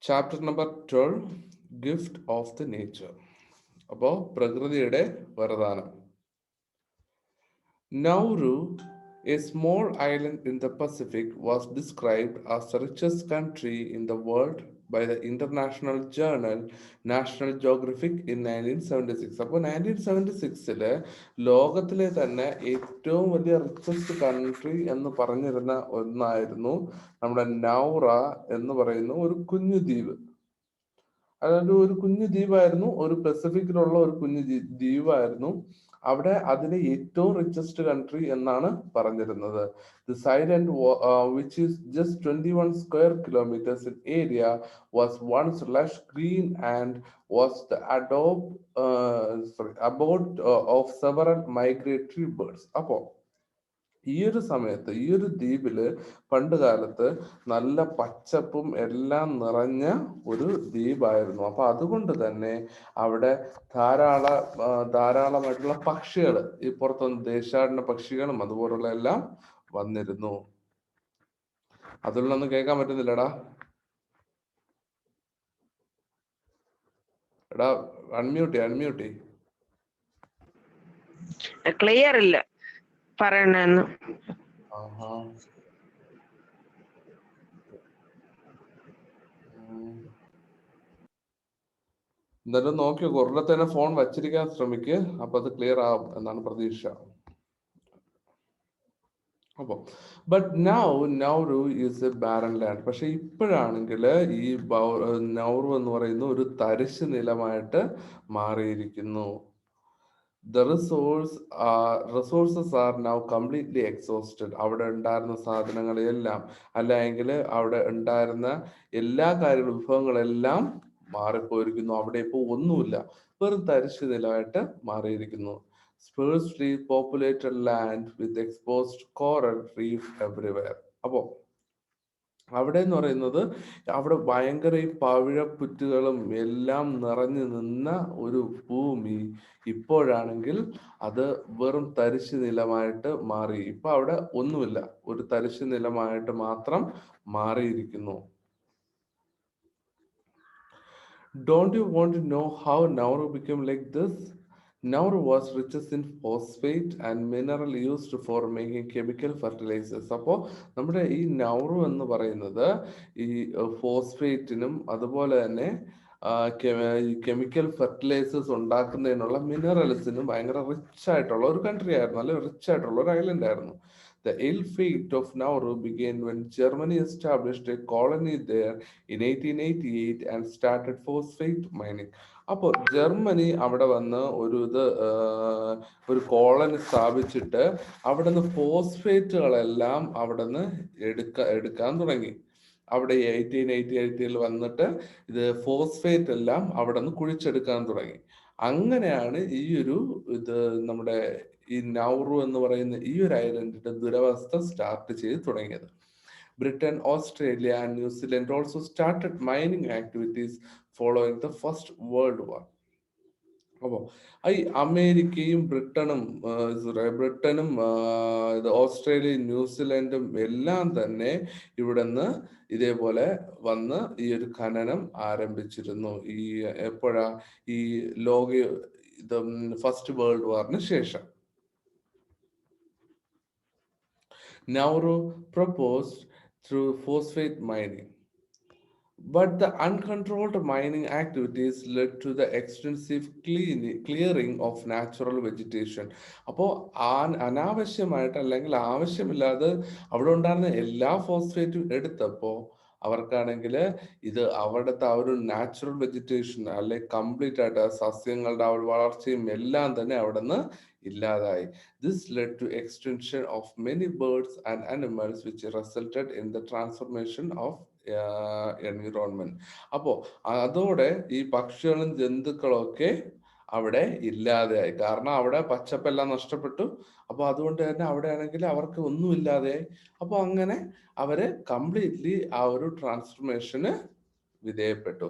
Chapter number 12, gift of the nature. അപ്പോൾ പ്രകൃതിയുടെ വരദാനം. Nauru, a small island in the Pacific, was described as the richest country in the world by the international journal national geographic in 1976. അപ്പോൾ 1976 ലോകത്തിലെ തന്നെ ഏറ്റവും വലിയ richest country എന്ന് പറഞ്ഞിരുന്ന ഒന്നായിരുന്നു നമ്മുടെ നൗറ എന്ന് പറയുന്ന ഒരു കുഞ്ഞു ദ്വീപ്. അതായത് ഒരു കുഞ്ഞു ദ്വീപായിരുന്നു, ഒരു പസഫിക്കിലുള്ള ഒരു കുഞ്ഞു ദ്വീപായിരുന്നു. അവിടെ അതിലെ ഏറ്റവും റിച്ചസ്റ്റ് കൺട്രി എന്നാണ് പറഞ്ഞിരുന്നത്. The island which is just 21 square kilometres in area was once lush green and was the abode of several migratory birds. അപ്പോൾ ഈ ഒരു സമയത്ത് ഈ ഒരു ദ്വീപില് പണ്ട് കാലത്ത് നല്ല പച്ചപ്പും എല്ലാം നിറഞ്ഞ ഒരു ദ്വീപായിരുന്നു. അപ്പൊ അതുകൊണ്ട് തന്നെ അവിടെ ധാരാളമായിട്ടുള്ള പക്ഷികൾ, ഈ പുറത്തുനിന്ന് ദേശാടന പക്ഷികളും അതുപോലുള്ള എല്ലാം വന്നിരുന്നു. അതിലൊന്നും കേൾക്കാൻ പറ്റുന്നില്ലടാ. എടാ അൺമ്യൂട്ടി. ക്ലിയർ ഇല്ല പറയണെന്ന്. എന്തായാലും നോക്കിയോ, ഒരിടത്ത് തന്നെ ഫോൺ വച്ചിരിക്കാൻ ശ്രമിക്ക്, അപ്പൊ അത് ക്ലിയർ ആവും എന്നാണ് പ്രതീക്ഷ. അപ്പോ but Nauru is a barren land. പക്ഷെ ഇപ്പോഴാണെങ്കിൽ ഈ നൗറു എന്ന് പറയുന്ന ഒരു തരിശ് നിലമായിട്ട് മാറിയിരിക്കുന്നു. The resources are now completely exhausted. അവിടെ ഉണ്ടായിരുന്ന സാധനങ്ങളെല്ലാം, അല്ലെങ്കിൽ അവിടെ ഉണ്ടായിരുന്ന എല്ലാ വിഭവങ്ങളെല്ലാം മാറിപ്പോയിരിക്കുന്നു. അവിടെ ഇപ്പോൾ ഒന്നുമില്ല, വെറും തരിശു നിലമായിട്ട് മാറിയിരിക്കുന്നു. Sparsely populated land with exposed coral reef everywhere. അപ്പോ അവിടെ എന്ന് പറയുന്നത് അവിടെ ഭയങ്കര ഈ പവിഴപ്പുറ്റുകളും എല്ലാം നിറഞ്ഞു നിന്ന ഒരു ഭൂമി ഇപ്പോഴാണെങ്കിൽ അത് വെറും തരിശു നിലമായിട്ട് മാറി. ഇപ്പൊ അവിടെ ഒന്നുമില്ല, ഒരു തരിശു നിലമായിട്ട് മാത്രം മാറിയിരിക്കുന്നു. Don't you want to know how Nauru became like this? Nauru was richest in phosphate and mineral used for making chemical fertilizers. അപ്പോൾ നമ്മുടെ ഈ നൗറു എന്ന് പറയുന്നത് ഈ ഫോസ്ഫേറ്റിനും അതുപോലെ തന്നെ കെമിക്കൽ ഫെർട്ടിലൈസേഴ്സ് ഉണ്ടാക്കുന്നതിനുള്ള മിനറൽസിനും ഭയങ്കര റിച്ച് ആയിട്ടുള്ള ഒരു കൺട്രി ആയിരുന്നു, അല്ലെങ്കിൽ റിച്ച് ആയിട്ടുള്ള ഒരു ഐലൻഡ് ആയിരുന്നു. The ill fate of Nauru began when Germany established a colony there in 1888 and started phosphate mining. അപ്പോൾ ജർമ്മനി അവിടെ വന്ന് ഒരു കോളനി സ്ഥാപിച്ചിട്ട് അവിടെ നിന്ന് ഫോസ്ഫേറ്റുകളെല്ലാം അവിടെ നിന്ന് എടുക്കാൻ തുടങ്ങി. അവിടെ 1888 വന്നിട്ട് ഇത് ഫോസ്ഫേറ്റ് എല്ലാം അവിടെ നിന്ന് കുഴിച്ചെടുക്കാൻ തുടങ്ങി. അങ്ങനെയാണ് നമ്മുടെ ഈ നൗറു എന്ന് പറയുന്ന ഈ ഒരു ഐലൻഡിന്റെ ദുരവസ്ഥ സ്റ്റാർട്ട് ചെയ്ത് തുടങ്ങിയത്. Britain, Australia and New Zealand also started mining activities following the First World War. അപ്പോൾ ഈ അമേരിക്കയും ബ്രിട്ടനും ഓസ്ട്രേലിയയും ന്യൂസിലൻഡും എല്ലാം തന്നെ ഇവിടുന്ന് ഇതേപോലെ വന്ന് ഈ ഒരു ഖനനം ആരംഭിച്ചിരുന്നു. ഈ എപ്പോഴാ ഈ ഫസ്റ്റ് വേൾഡ് വാറിന് ശേഷം. Nauru proposed through phosphate mining. But the uncontrolled mining activities led to the extensive clearing of natural vegetation. അപ്പോൾ അനാവശ്യമായിട്ട് അല്ലെങ്കിൽ ആവശ്യമില്ലാതെ അവിടെ ഉണ്ടായിരുന്ന എല്ലാ ഫോസ്ഫേറ്റും എടുത്തപ്പോൾ അവർക്കാണെങ്കിൽ ഇത് അവിടുത്തെ ആ ഒരു നാച്ചുറൽ വെജിറ്റേഷൻ അല്ലെ കംപ്ലീറ്റ് ആയിട്ട് സസ്യങ്ങളുടെ ആ ഒരു വളർച്ചയും എല്ലാം തന്നെ അവിടെ നിന്ന് ഇല്ലാതായി. This led to extinction of many birds and animals which resulted in the transformation of environment. അപ്പോ അതോടെ ഈ പക്ഷികളും ജന്തുക്കളും ഒക്കെ അവിടെ ഇല്ലാതെയായി. കാരണം അവിടെ പച്ചപ്പെല്ലാം നഷ്ടപ്പെട്ടു. അപ്പൊ അതുകൊണ്ട് തന്നെ അവിടെ ആണെങ്കിൽ അവർക്ക് ഒന്നും ഇല്ലാതെയായി. അപ്പൊ അങ്ങനെ അവര് കംപ്ലീറ്റ്ലി ആ ഒരു ട്രാൻസ്ഫർമേഷന് വിധേയപ്പെട്ടു.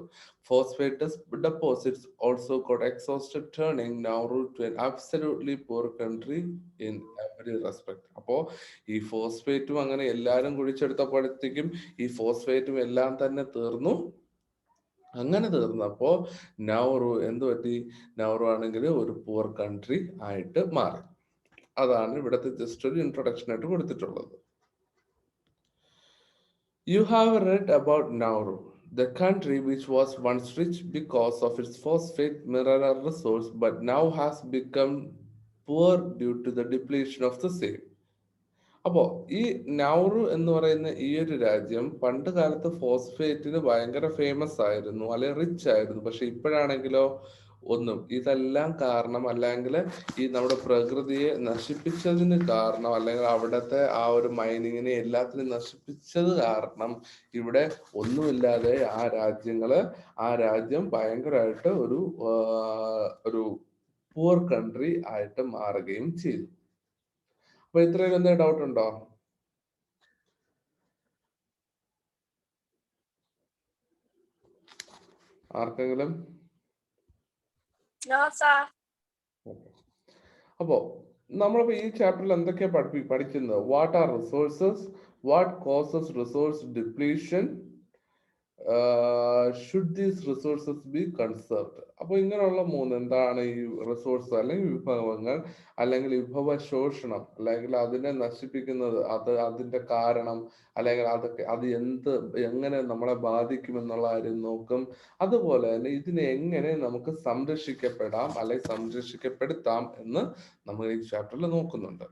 Phosphate deposits also got exhausted, turning Nauru to an absolutely poor country in every respect. അപ്പോൾ ഈ ഫോസ്ഫേറ്റും അങ്ങനെ എല്ലാവരും കുഴിച്ചെടുത്തപ്പോഴത്തേക്കും ഈ ഫോസ്ഫേറ്റും എല്ലാം തന്നെ തീർന്നു. അങ്ങനെ തീർന്നപ്പോ നൗറു എന്ത് പറ്റി? നൗറു ആണെങ്കിൽ ഒരു പുവർ കൺട്രി ആയിട്ട് മാറി. അതാണ് ഇവിടുത്തെ ജസ്റ്റ് ഒരു ഇൻട്രൊഡക്ഷൻ ആയിട്ട് കൊടുത്തിട്ടുള്ളത്. You have read about Nauru, the country which was once rich because of its phosphate mineral resource but now has become poor due to the depletion of the same. അപ്പോ ഈ Nauru എന്ന് പറയുന്ന ഈ ഒരു രാജ്യം പണ്ട് കാലത്ത് ഫോസ്ഫേറ്റിന് ഭയങ്കര ഫേമസ് ആയിരുന്നു, അല്ലെ റിച്ച് ആയിരുന്നു. പക്ഷെ ഇപ്പോഴാണെങ്കിലോ ഒന്നും ഇതെല്ലാം കാരണം, അല്ലെങ്കിൽ ഈ നമ്മുടെ പ്രകൃതിയെ നശിപ്പിച്ചതിന് കാരണം, അല്ലെങ്കിൽ അവിടുത്തെ ആ ഒരു മൈനിങ്ങിനെ എല്ലാത്തിനും നശിപ്പിച്ചത് കാരണം ഇവിടെ ഒന്നുമില്ലാതെ ആ രാജ്യം ഭയങ്കരമായിട്ട് ഒരു പൂർ കൺട്രി ആയിട്ട് മാറുകയും ചെയ്തു. അപ്പൊ ഇത്രയും എന്തെങ്കിലും ഡൗട്ട് ഉണ്ടോ? ആർക്കെങ്കിലും? അപ്പോ നമ്മളിപ്പോ ഈ ചാപ്റ്ററിൽ എന്തൊക്കെയാ പഠിക്കുന്നത്? What are resources, what causes resource depletion, should these resources B conserved. അപ്പൊ ഇങ്ങനെയുള്ള എന്താണ് ഈ റിസോഴ്സ് അല്ലെങ്കിൽ വിഭവങ്ങൾ, അല്ലെങ്കിൽ വിഭവ ശോഷണം, അല്ലെങ്കിൽ അതിനെ നശിപ്പിക്കുന്നത്, അതിന്റെ കാരണം, അല്ലെങ്കിൽ അത് എങ്ങനെ നമ്മളെ ബാധിക്കുമെന്നുള്ള കാര്യം നോക്കും. അതുപോലെ തന്നെ ഇതിനെ എങ്ങനെ നമുക്ക് സംരക്ഷിക്കപ്പെടാം അല്ലെങ്കിൽ സംരക്ഷിക്കപ്പെടുത്താം എന്ന് നമ്മൾ ഈ ചാപ്റ്ററിൽ നോക്കുന്നുണ്ട്.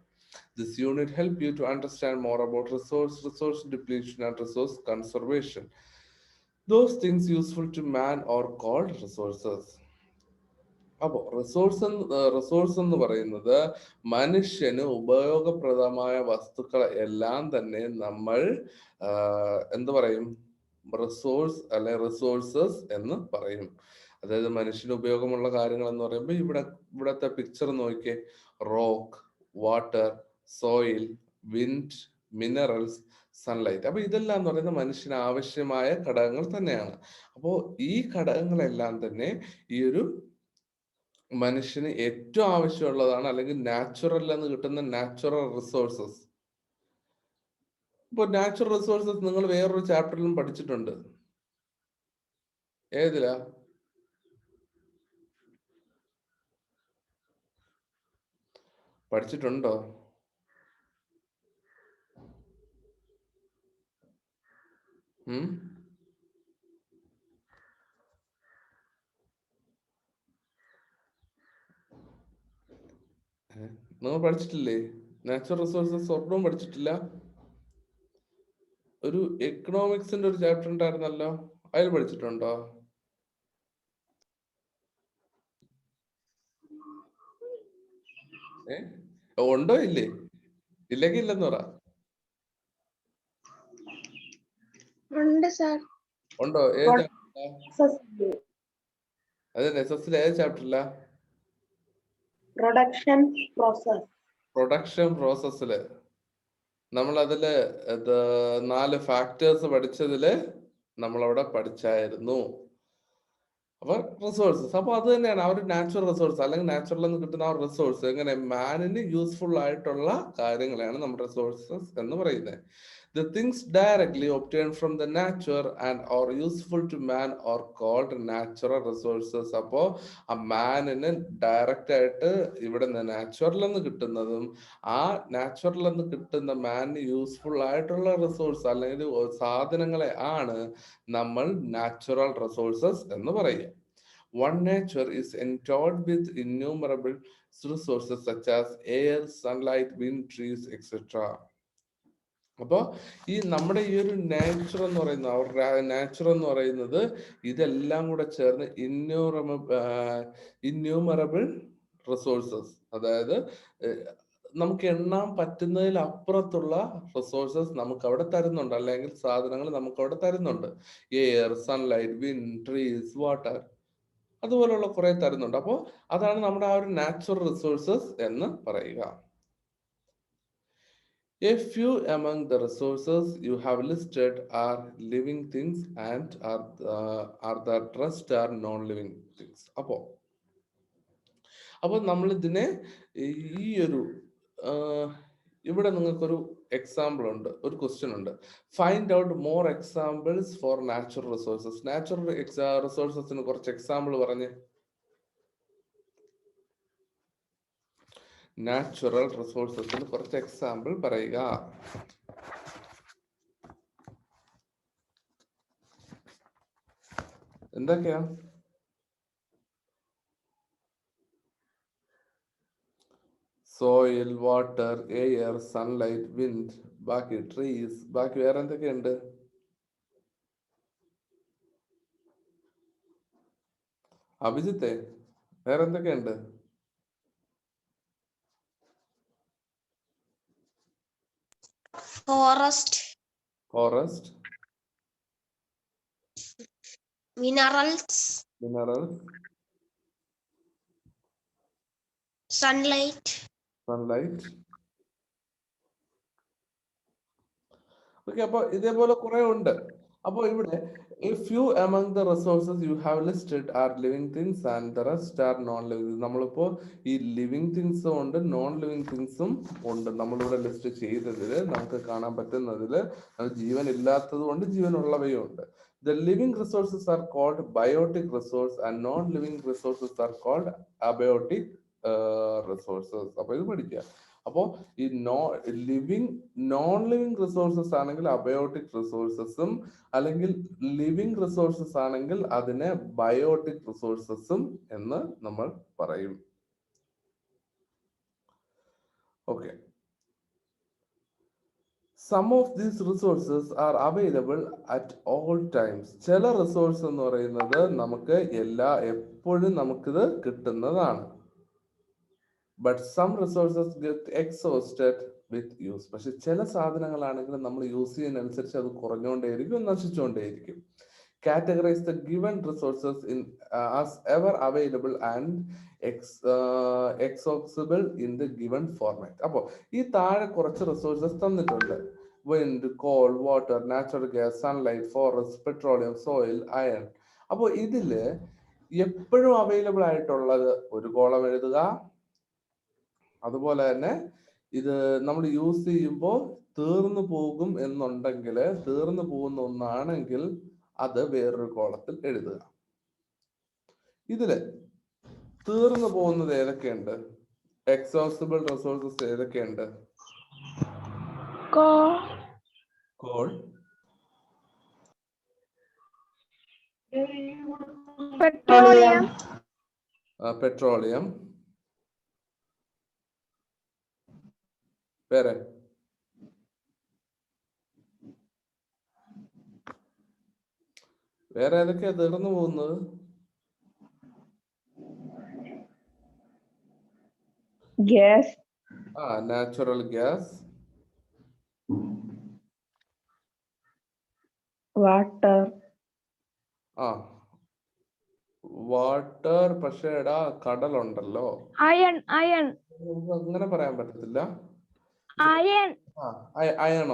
This unit help you to understand more about resource depletion and resource conservation. Those things useful to man are called resources. അപ്പോ റിസോഴ്സ് എന്ന് പറയുന്നത് മനുഷ്യന് ഉപയോഗപ്രദമായ വസ്തുക്കളെ എല്ലാം തന്നെ നമ്മൾ എന്ത് പറയും? റിസോഴ്സസ് എന്ന് പറയും. അതായത് മനുഷ്യന് ഉപയോഗമുള്ള കാര്യങ്ങൾ എന്ന് പറയുമ്പോൾ ഇവിടത്തെ പിക്ചർ നോക്കിയേ. Rock, water, soil, wind, minerals, sunlight. അപ്പൊ ഇതെല്ലാം എന്ന് പറയുന്നത് മനുഷ്യന് ആവശ്യമായ ഘടകങ്ങൾ തന്നെയാണ്. അപ്പോ ഈ ഘടകങ്ങളെല്ലാം തന്നെ ഈ ഒരു മനുഷ്യന് ഏറ്റവും ആവശ്യമുള്ളതാണ്, അല്ലെങ്കിൽ നാച്ചുറൽ എന്ന് കിട്ടുന്ന നാച്ചുറൽ റിസോഴ്സസ്. ഇപ്പൊ നാച്ചുറൽ റിസോഴ്സസ് നിങ്ങൾ വേറൊരു ചാപ്റ്ററിലും പഠിച്ചിട്ടുണ്ട്. ഏതിലാ? പഠിച്ചിട്ടുണ്ടോ? നിങ്ങൾ പഠിച്ചിട്ടില്ലേ? നാച്ചുറൽ റിസോഴ്സസ് ഒട്ടും പഠിച്ചിട്ടില്ല? ഒരു എക്കണോമിക്സിന്റെ ഒരു ചാപ്റ്റർ ഉണ്ടായിരുന്നല്ലോ, അതിൽ പഠിച്ചിട്ടുണ്ടോ? ഉണ്ടോ? ഇല്ലേ? ഇല്ലെങ്കിൽ ഇല്ലെന്ന് പറ. ഉണ്ടോ? ഏത് ചാപ്റ്ററിലാ? അതെ, നെസസിലെ ഏത് ചാപ്റ്ററിലാ? പ്രൊഡക്ഷൻ പ്രോസസ്സില് നമ്മൾ അതില് 4 ഫാക്ടേഴ്സ് പഠിച്ചതില് നമ്മളവിടെ പഠിച്ചായിരുന്നു. അപ്പൊ റിസോഴ്സസ്, അപ്പൊ അത് തന്നെയാണ് ആ ഒരു നാച്ചുറൽ റിസോഴ്സ്, അല്ലെങ്കിൽ നാച്ചുറൽ എന്ന് കിട്ടുന്ന ആ റിസോഴ്സ് എങ്ങനെ മാനിന് യൂസ്ഫുൾ ആയിട്ടുള്ള കാര്യങ്ങളാണ് നമ്മുടെ റിസോഴ്സസ് എന്ന് പറയുന്നത്. The things directly obtained from the nature and are useful to man are called natural resources. അപ്പോ ആ മാനിന് ഡയറക്റ്റ് ആയിട്ട് ഇവിടെ നിന്ന് നാച്ചുറൽ എന്ന് കിട്ടുന്നതും, ആ നാച്ചുറൽ എന്ന് കിട്ടുന്ന മാനിന് യൂസ്ഫുൾ ആയിട്ടുള്ള റിസോഴ്സ് അല്ലെങ്കിൽ സാധനങ്ങളെ ആണ് നമ്മൾ നാച്ചുറൽ റിസോഴ്സസ് എന്ന് പറയുക. One nature is endowed with innumerable resources such as air, sunlight, wind, trees, etc. അപ്പൊ ഈ നമ്മുടെ ഈ ഒരു നേച്ചർ എന്ന് പറയുന്നത് ഇതെല്ലാം കൂടെ ചേർന്ന് ഇന്യൂമറബിൾ റിസോഴ്സസ്, അതായത് നമുക്ക് എണ്ണാൻ പറ്റുന്നതിൽ അപ്പുറത്തുള്ള റിസോഴ്സസ് നമുക്ക് അവിടെ തരുന്നുണ്ട്, അല്ലെങ്കിൽ സാധനങ്ങൾ നമുക്ക് അവിടെ തരുന്നുണ്ട്. Air, sunlight, wind, trees, water, അതുപോലുള്ള കുറെ തരുന്നുണ്ട്. അപ്പോൾ അതാണ് നമ്മുടെ ആ ഒരു നാച്ചുറൽ റിസോഴ്സസ് എന്ന് പറയുക. A few among the resources you have listed are living things and are the rest are non-living things. അപ്പോൾ നമ്മൾ ഇതിനെ ഈ ഒരു ഇവിടെ നിങ്ങൾക്കൊരു എക്സാമ്പിൾ ഉണ്ട്, ഒരു ക്വസ്റ്റ്യൻ ഉണ്ട്. Find out more examples for natural resources. Natural റിസോഴ്സസിന് കുറച്ച് എക്സാമ്പിൾ പറഞ്ഞ്. നാച്ചുറൽ റിസോഴ്സസിന് കുറച്ച് എക്സാമ്പിൾ പറയുക. എന്തൊക്കെയാ? Soil, water, air, sunlight, wind, ബാക്കി ട്രീസ്, ബാക്കി വേറെ എന്തൊക്കെയുണ്ട്? അഭിജിത്തെ, വേറെ എന്തൊക്കെയുണ്ട്? Forest, minerals, sunlight. ഓക്കെ, അപ്പൊ ഇതേപോലെ കുറെ ഉണ്ട്. അപ്പൊ ഇവിടെ a few among the resources you have listed are living things and the rest are non-living. നമ്മളിപ്പോ ഈ ലിവിങ് തിങ്സും ഉണ്ട്, നോൺ ലിവിങ് തിങ്സും ഉണ്ട്. നമ്മളിവിടെ ലിസ്റ്റ് ചെയ്തതില് നമുക്ക് കാണാൻ പറ്റുന്നതില് ജീവൻ ഇല്ലാത്തത് കൊണ്ട് ജീവനുള്ളവയും ഉണ്ട്. The living resources are called biotic resource and non-living resources are called abiotic resources. അപ്പൊ ഇത് പഠിക്കുക. അപ്പോ ഈ നോൺ ലിവിങ് റിസോഴ്സസ് ആണെങ്കിൽ അബയോട്ടിക് റിസോഴ്സസും, അല്ലെങ്കിൽ ലിവിങ് റിസോഴ്സസ് ആണെങ്കിൽ അതിനെ ബയോട്ടിക് റിസോഴ്സസും എന്ന് നമ്മൾ പറയും. Okay, some of these resources are available at all times. ചില റിസോഴ്സ് എന്ന് പറയുന്നത് നമുക്ക് എപ്പോഴും നമുക്കിത് കിട്ടുന്നതാണ്. But some resources get exhausted with use. പക്ഷെ ചില സാധനങ്ങളാണെങ്കിൽ നമ്മൾ യൂസ് ചെയ്യുന്നതനുസരിച്ച് അത് കുറഞ്ഞുകൊണ്ടേയിരിക്കും, നശിച്ചുകൊണ്ടേയിരിക്കും. Categorize the given resources in as ever available and exhaustible in the given format. അപ്പോൾ ഈ താഴെ കുറച്ച് റിസോഴ്സസ് തന്നിട്ടുണ്ട്. Wind, call, water, natural gas, sunlight, forest, petroleum, soil, iron. അപ്പോൾ ഇതില് എപ്പോഴും അവൈലബിൾ ആയിട്ടുള്ളത് ഒരു കോളം എഴുതുക. അതുപോലെ തന്നെ ഇത് നമ്മൾ യൂസ് ചെയ്യുമ്പോൾ തീർന്നു പോകും എന്നുണ്ടെങ്കിൽ, തീർന്നു പോകുന്ന ഒന്നാണെങ്കിൽ അത് വേറൊരു കോളത്തിൽ എഴുതുക. ഇതില് തീർന്നു പോകുന്നത് ഏതൊക്കെയുണ്ട്? എക്സോസ്റ്റബിൾ റിസോഴ്സസ് ഏതൊക്കെയുണ്ട്? കോൾ, പെട്രോളിയം, വേറെ ഏതൊക്കെയാ തീർന്നു പോകുന്നത്? Gas, natural gas, water, water. പക്ഷേ എടാ കടലുണ്ടല്ലോ, അയൺ അങ്ങനെ പറയാൻ പറ്റത്തില്ല. അയൺ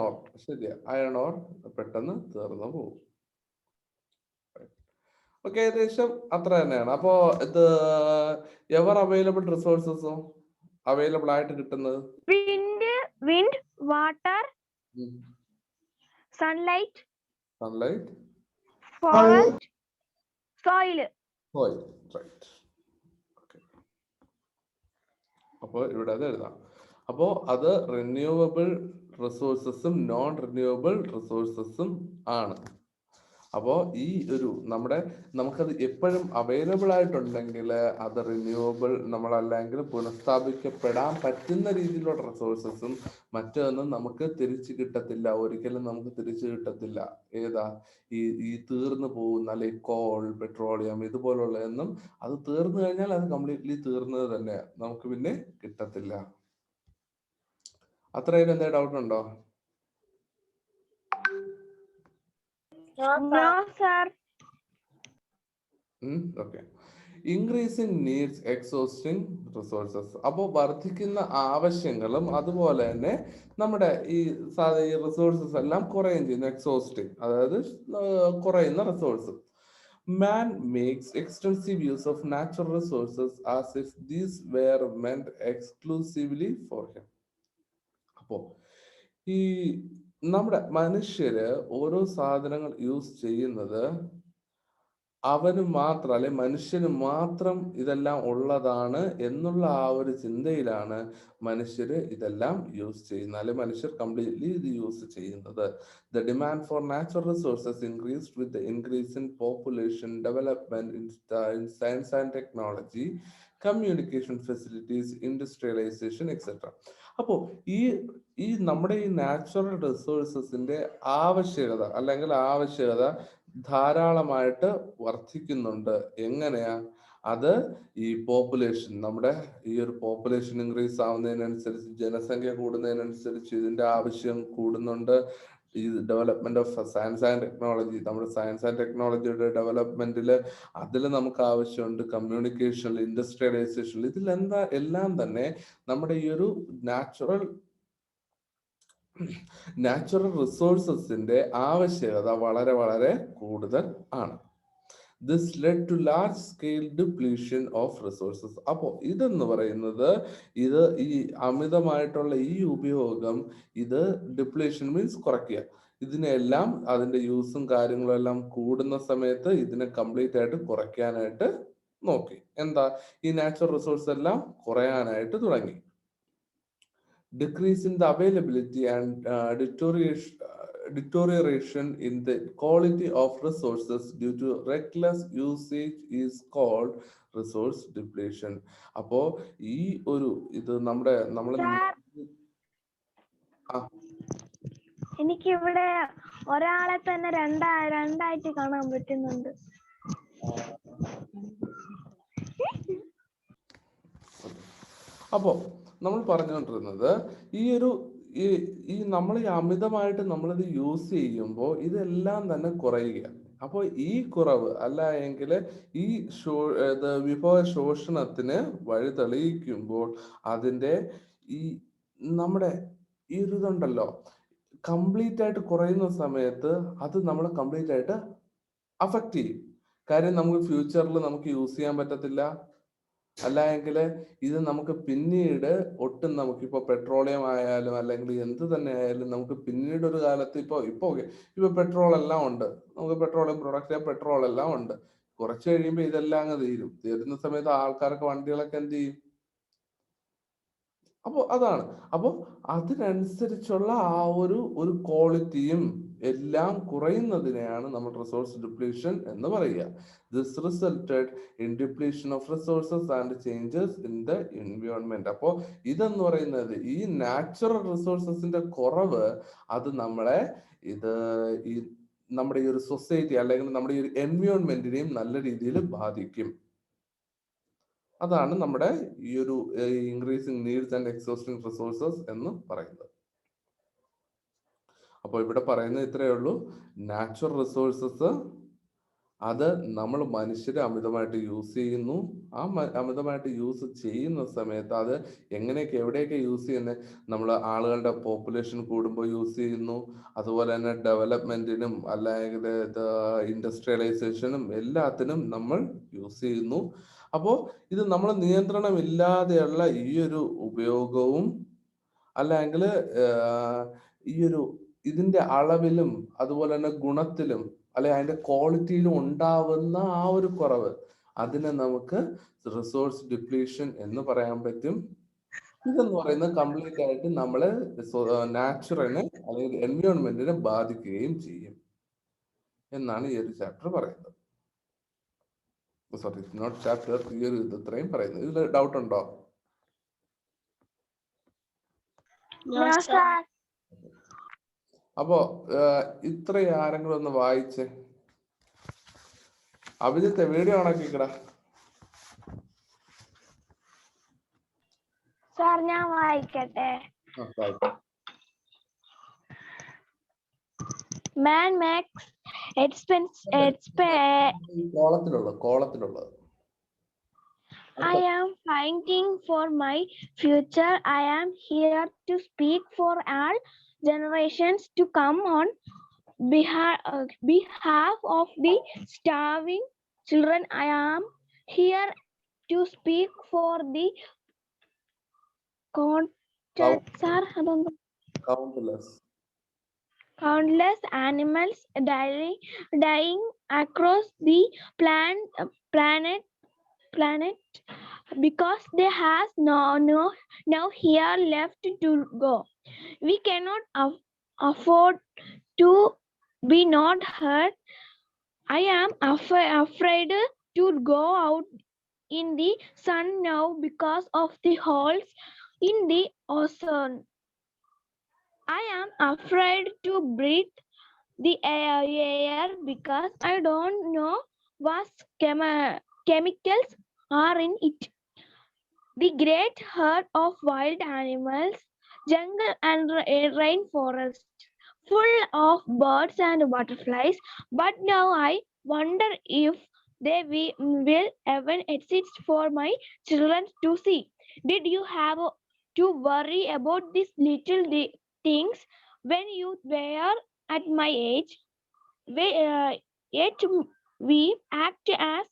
ഓർ, ശരിയാ, അയൺ ഓർ പെട്ടെന്ന് തീർന്നു പോകും. ഓക്കെ, ഏകദേശം അത്ര തന്നെയാണ്. അപ്പോ ഇത് എവർ അവൈലബിൾ റിസോഴ്സസും അവൈലബിൾ ആയിട്ട് കിട്ടുന്നത് wind, water, sunlight, forest, soil. Right. അപ്പോൾ ഇവിടെ അത് എഴുതാം. അപ്പോ അത് റിന്യൂവബിൾ റിസോഴ്സസും നോൺ റിന്യൂവബിൾ റിസോഴ്സസും ആണ്. അപ്പോൾ ഈ ഒരു നമുക്കത് എപ്പോഴും അവൈലബിൾ ആയിട്ടുണ്ടെങ്കിൽ അത് റിന്യൂവബിൾ, നമ്മളല്ലെങ്കിൽ പുനഃസ്ഥാപിക്കപ്പെടാൻ പറ്റുന്ന രീതിയിലുള്ള റിസോഴ്സസും, മറ്റൊന്നും നമുക്ക് തിരിച്ചു കിട്ടത്തില്ല, ഒരിക്കലും നമുക്ക് തിരിച്ചു കിട്ടത്തില്ല. ഏതാ? ഈ തീർന്നു പോകുന്ന, അല്ലെങ്കിൽ കോൾ, പെട്രോളിയം ഇതുപോലുള്ളതൊന്നും അത് തീർന്നു കഴിഞ്ഞാൽ അത് കംപ്ലീറ്റ്ലി തീർന്നത് തന്നെ, നമുക്ക് പിന്നെ കിട്ടത്തില്ല. അത്രയും എന്തെങ്കിലും ഡൗട്ട് ഉണ്ടോ? No, sir. Okay. Increasing needs exhausting resources. അപ്പോൾ വർദ്ധിക്കുന്ന ആവശ്യങ്ങളും അതുപോലെ തന്നെ നമ്മുടെ ഈ റിസോഴ്സസ് എല്ലാം കുറയുകയും ചെയ്യുന്നു. എക്സോസ്റ്റിംഗ്, അതായത് കുറയുന്ന resource. Man makes extensive use of natural resources as if these were meant exclusively for him. അപ്പോൾ ഈ നമ്മുടെ മനുഷ്യര് ഓരോ സാധനങ്ങൾ യൂസ് ചെയ്യുന്നത് അവന് മാത്രം അല്ലെ മനുഷ്യന് മാത്രം ഇതെല്ലാം ഉള്ളതാണ് എന്നുള്ള ആ ഒരു ചിന്തയിലാണ് മനുഷ്യര് ഇതെല്ലാം യൂസ് ചെയ്യുന്നത്, അല്ലെ മനുഷ്യർ കംപ്ലീറ്റ്ലി ഇത് യൂസ് ചെയ്യുന്നത്. The demand for natural resources increased with the increase in population, development in science and technology, communication facilities, industrialisation etcetera. അപ്പോൾ ഈ നമ്മുടെ ഈ നാച്ചുറൽ റിസോഴ്സസിന്റെ ആവശ്യകത ധാരാളമായിട്ട് വർദ്ധിക്കുന്നുണ്ട്. എങ്ങനെയാ? അത് ഈ പോപ്പുലേഷൻ, നമ്മുടെ ഈ ഒരു പോപ്പുലേഷൻ ഇൻക്രീസ് ആവുന്നതിനനുസരിച്ച്, ജനസംഖ്യ കൂടുന്നതിനനുസരിച്ച് ഇതിന്റെ ആവശ്യം കൂടുന്നുണ്ട്. ഈ development of science and technology, നമ്മുടെ സയൻസ് ആൻഡ് ടെക്നോളജിയുടെ ഡെവലപ്മെന്റിൽ അതിൽ നമുക്ക് ആവശ്യമുണ്ട്. കമ്മ്യൂണിക്കേഷനിൽ, ഇൻഡസ്ട്രിയലൈസേഷനിൽ, എല്ലാം തന്നെ നമ്മുടെ ഈ ഒരു നാച്ചുറൽ റിസോഴ്സസിന്റെ ആവശ്യകത വളരെ വളരെ കൂടുതൽ ആണ്. This led to large scale depletion of resources. അപ്പോൾ ഇതെന്ന് പറയുന്നത്, ഇത് ഈ അമിതമായിട്ടുള്ള ഈ ഉപയോഗം, ഇത് ഡിപ്ലീഷൻ മീൻസ് കുറയ്ക്കുക. ഇതിനെല്ലാം അതിന്റെ യൂസും കാര്യങ്ങളും എല്ലാം കൂടുന്ന സമയത്ത് ഇതിനെ കംപ്ലീറ്റ് ആയിട്ട് കുറയ്ക്കാനായിട്ട് നോക്കി. എന്താ? ഈ നാച്ചുറൽ റിസോഴ്സ് എല്ലാം കുറയാനായിട്ട് തുടങ്ങി. Decrease in the availability and deterioration in the quality of resources due to reckless usage is called resource depletion. അപ്പോ ഈ ഒരു ഇത് നമ്മൾ എനിക്കിവിടെ ഒരാളെ തന്നെ രണ്ടായിട്ട് കാണാൻ പറ്റുന്നുണ്ട്. അപ്പോ നമ്മൾ പറഞ്ഞുകൊണ്ടിരുന്നത് ഈ നമ്മൾ ഈ അമിതമായിട്ട് നമ്മളിത് യൂസ് ചെയ്യുമ്പോൾ ഇതെല്ലാം തന്നെ കുറയുക. അപ്പോൾ ഈ കുറവ് അല്ല എങ്കിൽ ഈ വിഭവ ശോഷണത്തിന് വഴി തെളിയിക്കുമ്പോൾ അതിന്റെ ഈ നമ്മുടെ ഈ ഒരു ഇതുണ്ടല്ലോ കംപ്ലീറ്റ് ആയിട്ട് കുറയുന്ന സമയത്ത് അത് നമ്മൾ കംപ്ലീറ്റ് ആയിട്ട് അഫക്റ്റ് ചെയ്യും. കാര്യം നമുക്ക് ഫ്യൂച്ചറിൽ നമുക്ക് യൂസ് ചെയ്യാൻ പറ്റത്തില്ല. അല്ല എങ്കിൽ ഇത് നമുക്ക് പിന്നീട് ഒട്ടും നമുക്കിപ്പോ പെട്രോളിയം ആയാലും അല്ലെങ്കിൽ എന്ത് തന്നെ ആയാലും നമുക്ക് പിന്നീട് ഒരു കാലത്ത് ഇപ്പൊ പെട്രോൾ എല്ലാം ഉണ്ട്, നമുക്ക് പെട്രോളിയം പ്രൊഡക്റ്റ് പെട്രോൾ എല്ലാം ഉണ്ട്. കുറച്ച് കഴിയുമ്പോൾ ഇതെല്ലാം അങ്ങ് തീരുന്ന സമയത്ത് ആൾക്കാർക്ക് വണ്ടികളൊക്കെ എന്ത് ചെയ്യും? അതാണ്. അതിനനുസരിച്ചുള്ള ആ ഒരു ക്വാളിറ്റിയും എല്ലാം കുറയുന്നതിനെയാണ് നമ്മൾ റിസോഴ്സ് ഡിപ്ലീഷൻ എന്ന് പറയുക. This resulted in depletion of resources and changes in the environment. അപ്പോൾ ഇതെന്ന് പറയുന്നത് ഈ നാച്ചുറൽ റിസോഴ്സസിന്റെ കുറവ് അത് നമ്മുടെ ഈ ഒരു സൊസൈറ്റി അല്ലെങ്കിൽ നമ്മുടെ ഈ ഒരു എൻവയോൺമെന്റിനെയും നല്ല രീതിയിൽ ബാധിക്കും. അതാണ് നമ്മുടെ ഈ ഒരു increasing needs and exhausting resources എന്ന് പറയുന്നത്. അപ്പോൾ ഇവിടെ പറയുന്നത് ഇത്രയേ ഉള്ളൂ. നാച്ചുറൽ റിസോഴ്സസ് അത് നമ്മൾ മനുഷ്യരെ അമിതമായിട്ട് യൂസ് ചെയ്യുന്നു. ആ അമിതമായിട്ട് യൂസ് ചെയ്യുന്ന സമയത്ത് അത് എവിടെയൊക്കെ യൂസ് ചെയ്യുന്നത്? നമ്മൾ ആളുകളുടെ പോപ്പുലേഷൻ കൂടുമ്പോൾ യൂസ് ചെയ്യുന്നു. അതുപോലെ തന്നെ ഡെവലപ്മെന്റിനും അല്ലെങ്കിൽ ഇൻഡസ്ട്രിയലൈസേഷനും എല്ലാത്തിനും നമ്മൾ യൂസ് ചെയ്യുന്നു. അപ്പോൾ ഇത് നമ്മൾ നിയന്ത്രണമില്ലാതെയുള്ള ഈ ഒരു ഉപയോഗവും അല്ലെങ്കിൽ ഇതിന്റെ അളവിലും അതുപോലെ തന്നെ ഗുണത്തിലും അല്ലെ അതിന്റെ ക്വാളിറ്റിയിലും ഉണ്ടാവുന്ന ആ ഒരു കുറവ്, അതിനെ നമുക്ക് റിസോഴ്സ് ഡിപ്ലീഷൻ എന്ന് പറയാൻ പറ്റും. ഇതെന്ന് പറയുന്നത് കംപ്ലീറ്റ് ആയിട്ട് നമ്മള് നാച്ചുറലിനെ അല്ലെങ്കിൽ എൻവയോൺമെന്റിനെ ബാധിക്കുകയും ചെയ്യും എന്നാണ് ഈ ഒരു ചാപ്റ്റർ പറയുന്നത്. സോറി, നോട്ട് ചാപ്റ്റർ, ഈ ഒരു ഇത്രയും പറയുന്നത്. ഇതിൽ ഡൗട്ട് ഉണ്ടോ? അപ്പോ ഇത്ര ആരെങ്കിലും ഒന്ന് വായിച്ചേ. അഭിജിത്തെ വീഡിയോ ഓണാക്കിക്കടാ. സാർ ഞാൻ വായിക്കട്ടെ. Man makes കോളത്തിലുള്ളത് I am fighting for my future. I am here to speak for all generations to come on behalf of the starving children. I am here to speak for the countless countless animals dying across the planet because they has no here left to go. We cannot afford to be not hurt. I am afraid to go out in the sun now because of the holes in the ozone. I am afraid to breathe the air because I don't know what chemicals are in it. The great herd of wild animals, jungle and rainforest, full of birds and butterflies. But now I wonder if they will ever exist for my children to see. Did you have to worry about these little things when you were at my age? Yet we act as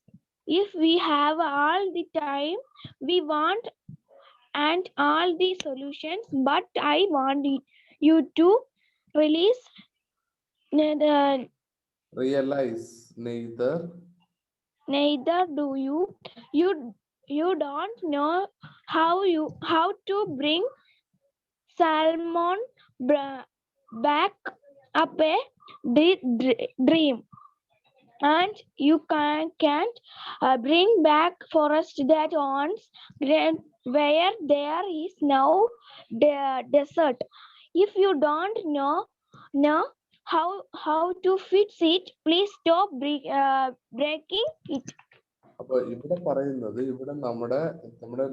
if we have all the time we want and all the solutions, but I want you to release neither, Realize neither. neither do you. You don't know how to bring salmon back up a dream, and you can't bring back forest that owns where there is now desert. If you don't know how to fix it, please stop breaking it. അപ്പൊ ഇവിടെ പറയുന്നത് ഇവിടെ നമ്മുടെ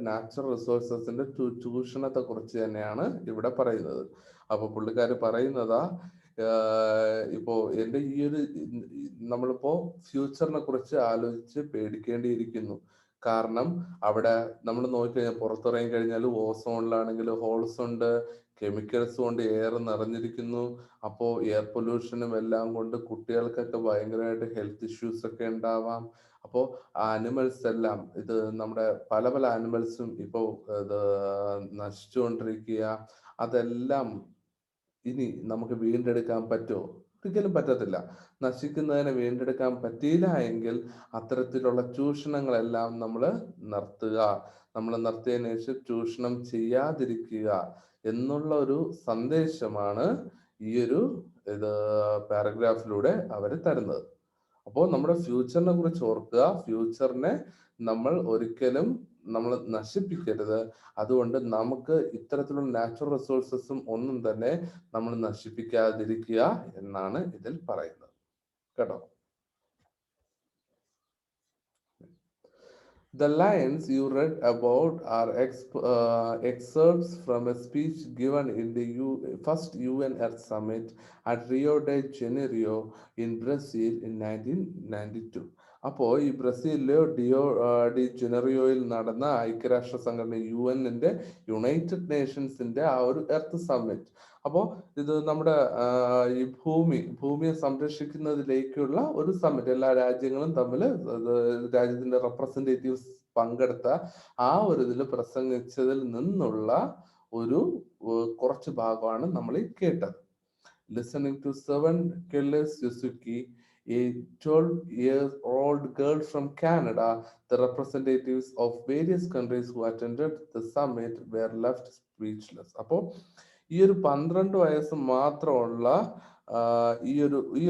natural റിസോഴ്സസിന്റെ ചൂഷണത്തെ കുറിച്ച് തന്നെയാണ് ഇവിടെ പറയുന്നത്. അപ്പൊ പുള്ളിക്കാര് പറയുന്നതാ, ഇപ്പോ എന്റെ ഈ ഒരു നമ്മളിപ്പോ ഫ്യൂച്ചറിനെ കുറിച്ച് ആലോചിച്ച് പേടിക്കേണ്ടിയിരിക്കുന്നു. കാരണം അവിടെ നമ്മൾ നോക്കിക്കഴിഞ്ഞാൽ പുറത്തിറങ്ങി കഴിഞ്ഞാൽ ഓസോണിലാണെങ്കിൽ ഹോൾസ് ഉണ്ട്, കെമിക്കൽസ് കൊണ്ട് എയർ നിറഞ്ഞിരിക്കുന്നു. അപ്പോൾ എയർ പൊല്യൂഷനും എല്ലാം കൊണ്ട് കുട്ടികൾക്കൊക്കെ ഭയങ്കരമായിട്ട് ഹെൽത്ത് ഇഷ്യൂസ് ഒക്കെ ഉണ്ടാവാം. അപ്പോൾ ആനിമൽസ് എല്ലാം നമ്മുടെ പല പല ആനിമൽസും ഇപ്പോൾ ഇത് നശിച്ചുകൊണ്ടിരിക്കുക. അതെല്ലാം ഇനി നമുക്ക് വീണ്ടെടുക്കാൻ പറ്റുമോ? ഒരിക്കലും പറ്റത്തില്ല. നശിക്കുന്നതിനെ വീണ്ടെടുക്കാൻ പറ്റിയില്ല എങ്കിൽ അത്തരത്തിലുള്ള ചൂഷണങ്ങളെല്ലാം നമ്മൾ നിർത്തുക. നമ്മൾ നിർത്തിയതിനു ശേഷം ചൂഷണം ചെയ്യാതിരിക്കുക എന്നുള്ള ഒരു സന്ദേശമാണ് ഈ ഒരു പാരഗ്രാഫിലൂടെ അവർ തരുന്നത്. അപ്പോൾ നമ്മുടെ ഫ്യൂച്ചറിനെ കുറിച്ച് ഓർക്കുക. ഫ്യൂച്ചറിനെ നമ്മൾ ഒരിക്കലും നശിപ്പിക്കരുത്. അതുകൊണ്ട് നമുക്ക് ഇത്തരത്തിലുള്ള നാച്ചുറൽ റിസോഴ്സസും ഒന്നും തന്നെ നമ്മൾ നശിപ്പിക്കാതിരിക്കുക എന്നാണ് ഇതിൽ പറയുന്നത്. കേട്ടോ? The lines you read about are excerpts from a speech given in the first UN Earth Summit at Rio de Janeiro in Brazil in 1992. അപ്പോൾ ഈ ബ്രസീലിലെ ഡി ജനറിയോയിൽ നടന്ന ഐക്യരാഷ്ട്ര സംഘടന UN-ന്റെ യുണൈറ്റഡ് നേഷൻസിന്റെ ആ ഒരു എർത്ത് സമ്മിറ്റ്. അപ്പോൾ ഇത് നമ്മുടെ ഈ ഭൂമിയെ സംരക്ഷിക്കുന്നതിലേക്കുള്ള ഒരു സമ്മിറ്റ്. എല്ലാ രാജ്യങ്ങളും തമ്മിൽ രാജ്യത്തിന്റെ റെപ്രസെന്റേറ്റീവ്സ് പങ്കെടുത്ത ആ ഒരു ഇതിൽ പ്രസംഗിച്ചതിൽ നിന്നുള്ള ഒരു കുറച്ച് ഭാഗമാണ് നമ്മൾ ഈ കേട്ടത്. Listening to Seven Keller Suzuki, a 12-year-old girl from Canada, the representatives of various countries who attended the summit were left speechless. അപ്പോൾ ഈ ഒരു 12 വയസ്സ് മാത്രമുള്ള ഈ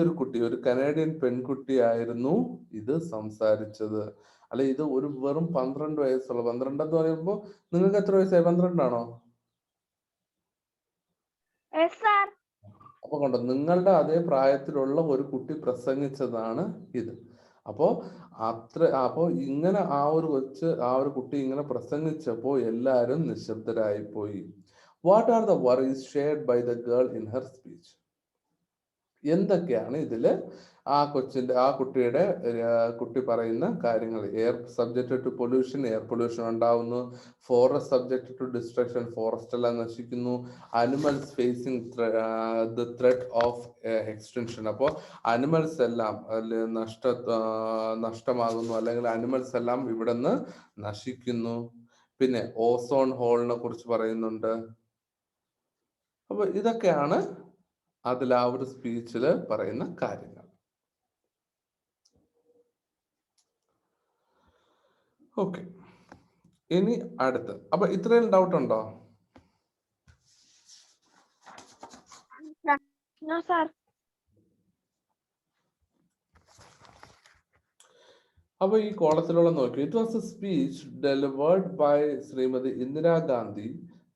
ഒരു കുട്ടി, ഒരു കനേഡിയൻ പെൺകുട്ടിയായിരുന്നു ഇത് സംസാരിച്ചത്. അല്ലെ, ഇത് ഒരു വെറും 12 വയസ്സുള്ള, 12 എന്ന് പറയുമ്പോൾ നിങ്ങൾക്ക് എത്ര വയസ്സായി? 12 ആണോ? അപ്പൊ കണ്ടോ, നിങ്ങളുടെ അതേ പ്രായത്തിലുള്ള ഒരു കുട്ടി പ്രസംഗിച്ചതാണ് ഇത്. അപ്പോ ഇങ്ങനെ ആ ഒരു കുട്ടി ഇങ്ങനെ പ്രസംഗിച്ചപ്പോ എല്ലാരും നിശബ്ദരായി പോയി. What are the worries shared by the girl in her speech? എന്തൊക്കെയാണ് ഇതില് കുട്ടി പറയുന്ന കാര്യങ്ങൾ? Air subjected to pollution, air pollution ഉണ്ടാവുന്നു. Forest subjected to destruction, forest എല്ലാം നശിക്കുന്നു. Animals facing the threat of extension, അപ്പോൾ അനിമൽസ് എല്ലാം നഷ്ടമാകുന്നു, അല്ലെങ്കിൽ അനിമൽസ് എല്ലാം ഇവിടെ നിന്ന് നശിക്കുന്നു. പിന്നെ ഓസോൺ ഹോളിനെ കുറിച്ച് പറയുന്നുണ്ട്. അപ്പൊ ഇതൊക്കെയാണ് അതിൽ ആ ഒരു സ്പീച്ചിൽ പറയുന്ന കാര്യങ്ങൾ. ഓക്കെ, ഇനി അടുത്ത്. അപ്പൊ ഇത്രയും ഡൗട്ട് ഉണ്ടോ? No, sir. അപ്പൊ ഈ കോളത്തിലുള്ള നോക്കി, it was a speech delivered by Shrimati Indira Gandhi,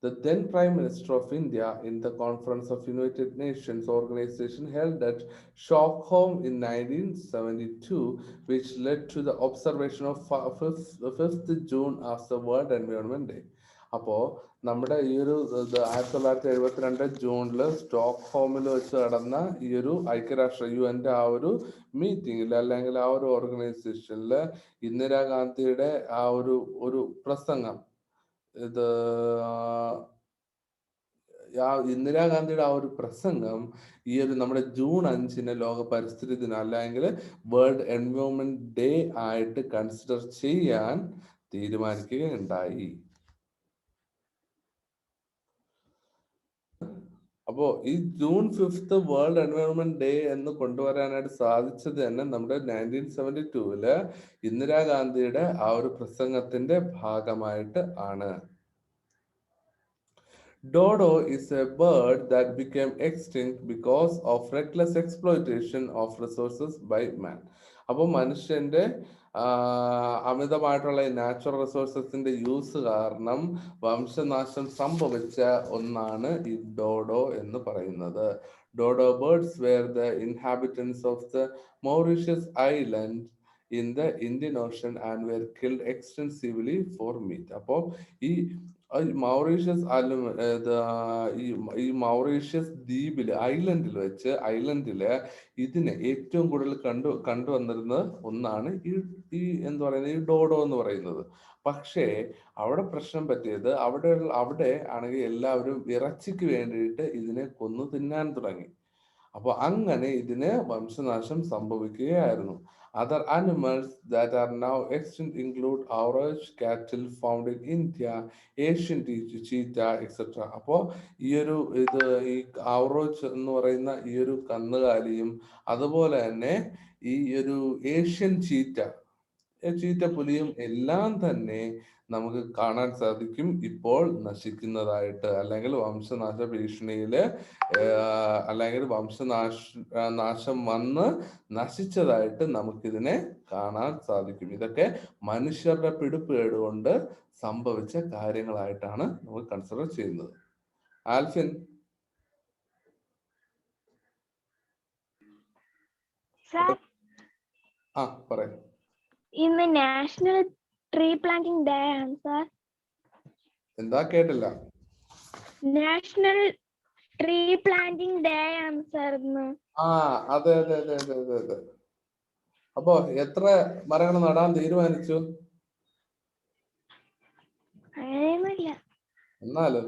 the then Prime Minister of India, in the Conference of United Nations Organization held at Stockholm in 1972, which led to the observation of 5th June as the World Environment Day. അപ്പോ നമ്മുടെ ഈ ഒരു 1972 ജൂണില് സ്റ്റോക്ക്ഹോമിൽ വെച്ച് നടന്ന ഈ ഒരു ഐക്യരാഷ്ട്ര UN ആ ഒരു മീറ്റിംഗിൽ അല്ലെങ്കിൽ ആ ഒരു ഓർഗനൈസേഷനിൽ ഇന്ദിരാഗാന്ധിയുടെ ആ ഒരു പ്രസംഗം, ഇത് ഇന്ദിരാഗാന്ധിയുടെ ആ ഒരു പ്രസംഗം ഈ ഒരു നമ്മുടെ ജൂൺ 5 ലോക പരിസ്ഥിതി ദിനം അല്ലെങ്കിൽ വേൾഡ് എൻവയോൺമെന്റ് ഡേ ആയിട്ട് കൺസിഡർ ചെയ്യാൻ തീരുമാനിക്കുകയുണ്ടായി. അപ്പോ ഈ ജൂൺ 5 വേൾഡ് എൻവയോൺമെന്റ് ഡേ എന്ന് കൊണ്ടുവരാനായിട്ട് സാധിച്ചത് തന്നെ നമ്മുടെ 1972 ഇന്ദിരാഗാന്ധിയുടെ ആ ഒരു പ്രസംഗത്തിന്റെ ഭാഗമായിട്ട് ആണ്. Dodo is a bird that became extinct because of reckless exploitation of resources by man. അപ്പോൾ മനുഷ്യന്റെ അമിതമായിട്ടുള്ള നാച്ചുറൽ റിസോഴ്സസിന്റെ യൂസ് കാരണം വംശനാശം സംഭവിച്ച ഒന്നാണ് ഈ ഡോഡോ എന്ന് പറയുന്നത്. Dodo birds were the inhabitants of the Mauritius island in the Indian Ocean and were killed extensively for meat. അപ്പോൾ ഈ മൗറീഷ്യസ് ഈ മൗറീഷ്യസ് ദ്വീപില് ഐലൻഡില് ഇതിനെ ഏറ്റവും കൂടുതൽ കണ്ടുവന്നിരുന്നത് ഒന്നാണ് ഈ എന്താ പറയുന്നത്, ഈ ഡോഡോ എന്ന് പറയുന്നത്. പക്ഷേ അവിടെ പ്രശ്നം പറ്റിയത് അവിടെ ആണെങ്കിൽ എല്ലാവരും ഇറച്ചിക്ക് വേണ്ടിയിട്ട് ഇതിനെ കൊന്നു തിന്നാൻ തുടങ്ങി. അപ്പൊ അങ്ങനെ ഇതിന് വംശനാശം സംഭവിക്കുകയായിരുന്നു. Other animals that are now extinct include average cattle found in India, Asian cheetah, etc. അപ്പോ ഈ ഔറോച്ച് എന്ന് പറയുന്ന ഈ ഒരു കന്നുകാലിയും അതുപോലെ തന്നെ ഈ ഒരു ഏഷ്യൻ ചീറ്റപ്പുലിയും എല്ലാം തന്നെ നമുക്ക് കാണാൻ സാധിക്കും ഇപ്പോൾ നശിക്കുന്നതായിട്ട്, അല്ലെങ്കിൽ വംശനാശ ഭീഷണിയില് അല്ലെങ്കിൽ നാശം വന്ന് നശിച്ചതായിട്ട് നമുക്കിതിനെ കാണാൻ സാധിക്കും. ഇതൊക്കെ മനുഷ്യരുടെ പിടിപ്പുകേട് കൊണ്ട് സംഭവിച്ച കാര്യങ്ങളായിട്ടാണ് നമുക്ക് കൺസിഡർ ചെയ്യുന്നത്. ആൽഫിൻ പറയാം. ഇന്ന് നാഷണൽ ട്രീ പ്ലാന്റിംഗ് ഡേ ആണ് സാർ. എന്താ കേട്ടില്ല? നാഷണൽ ട്രീ പ്ലാന്റിംഗ് ഡേ ആണ് സാർ ഇന്ന്. അതെ. അപ്പോ എത്ര മരങ്ങൾ നടാൻ തീരുമാനിച്ചു? എന്നാലും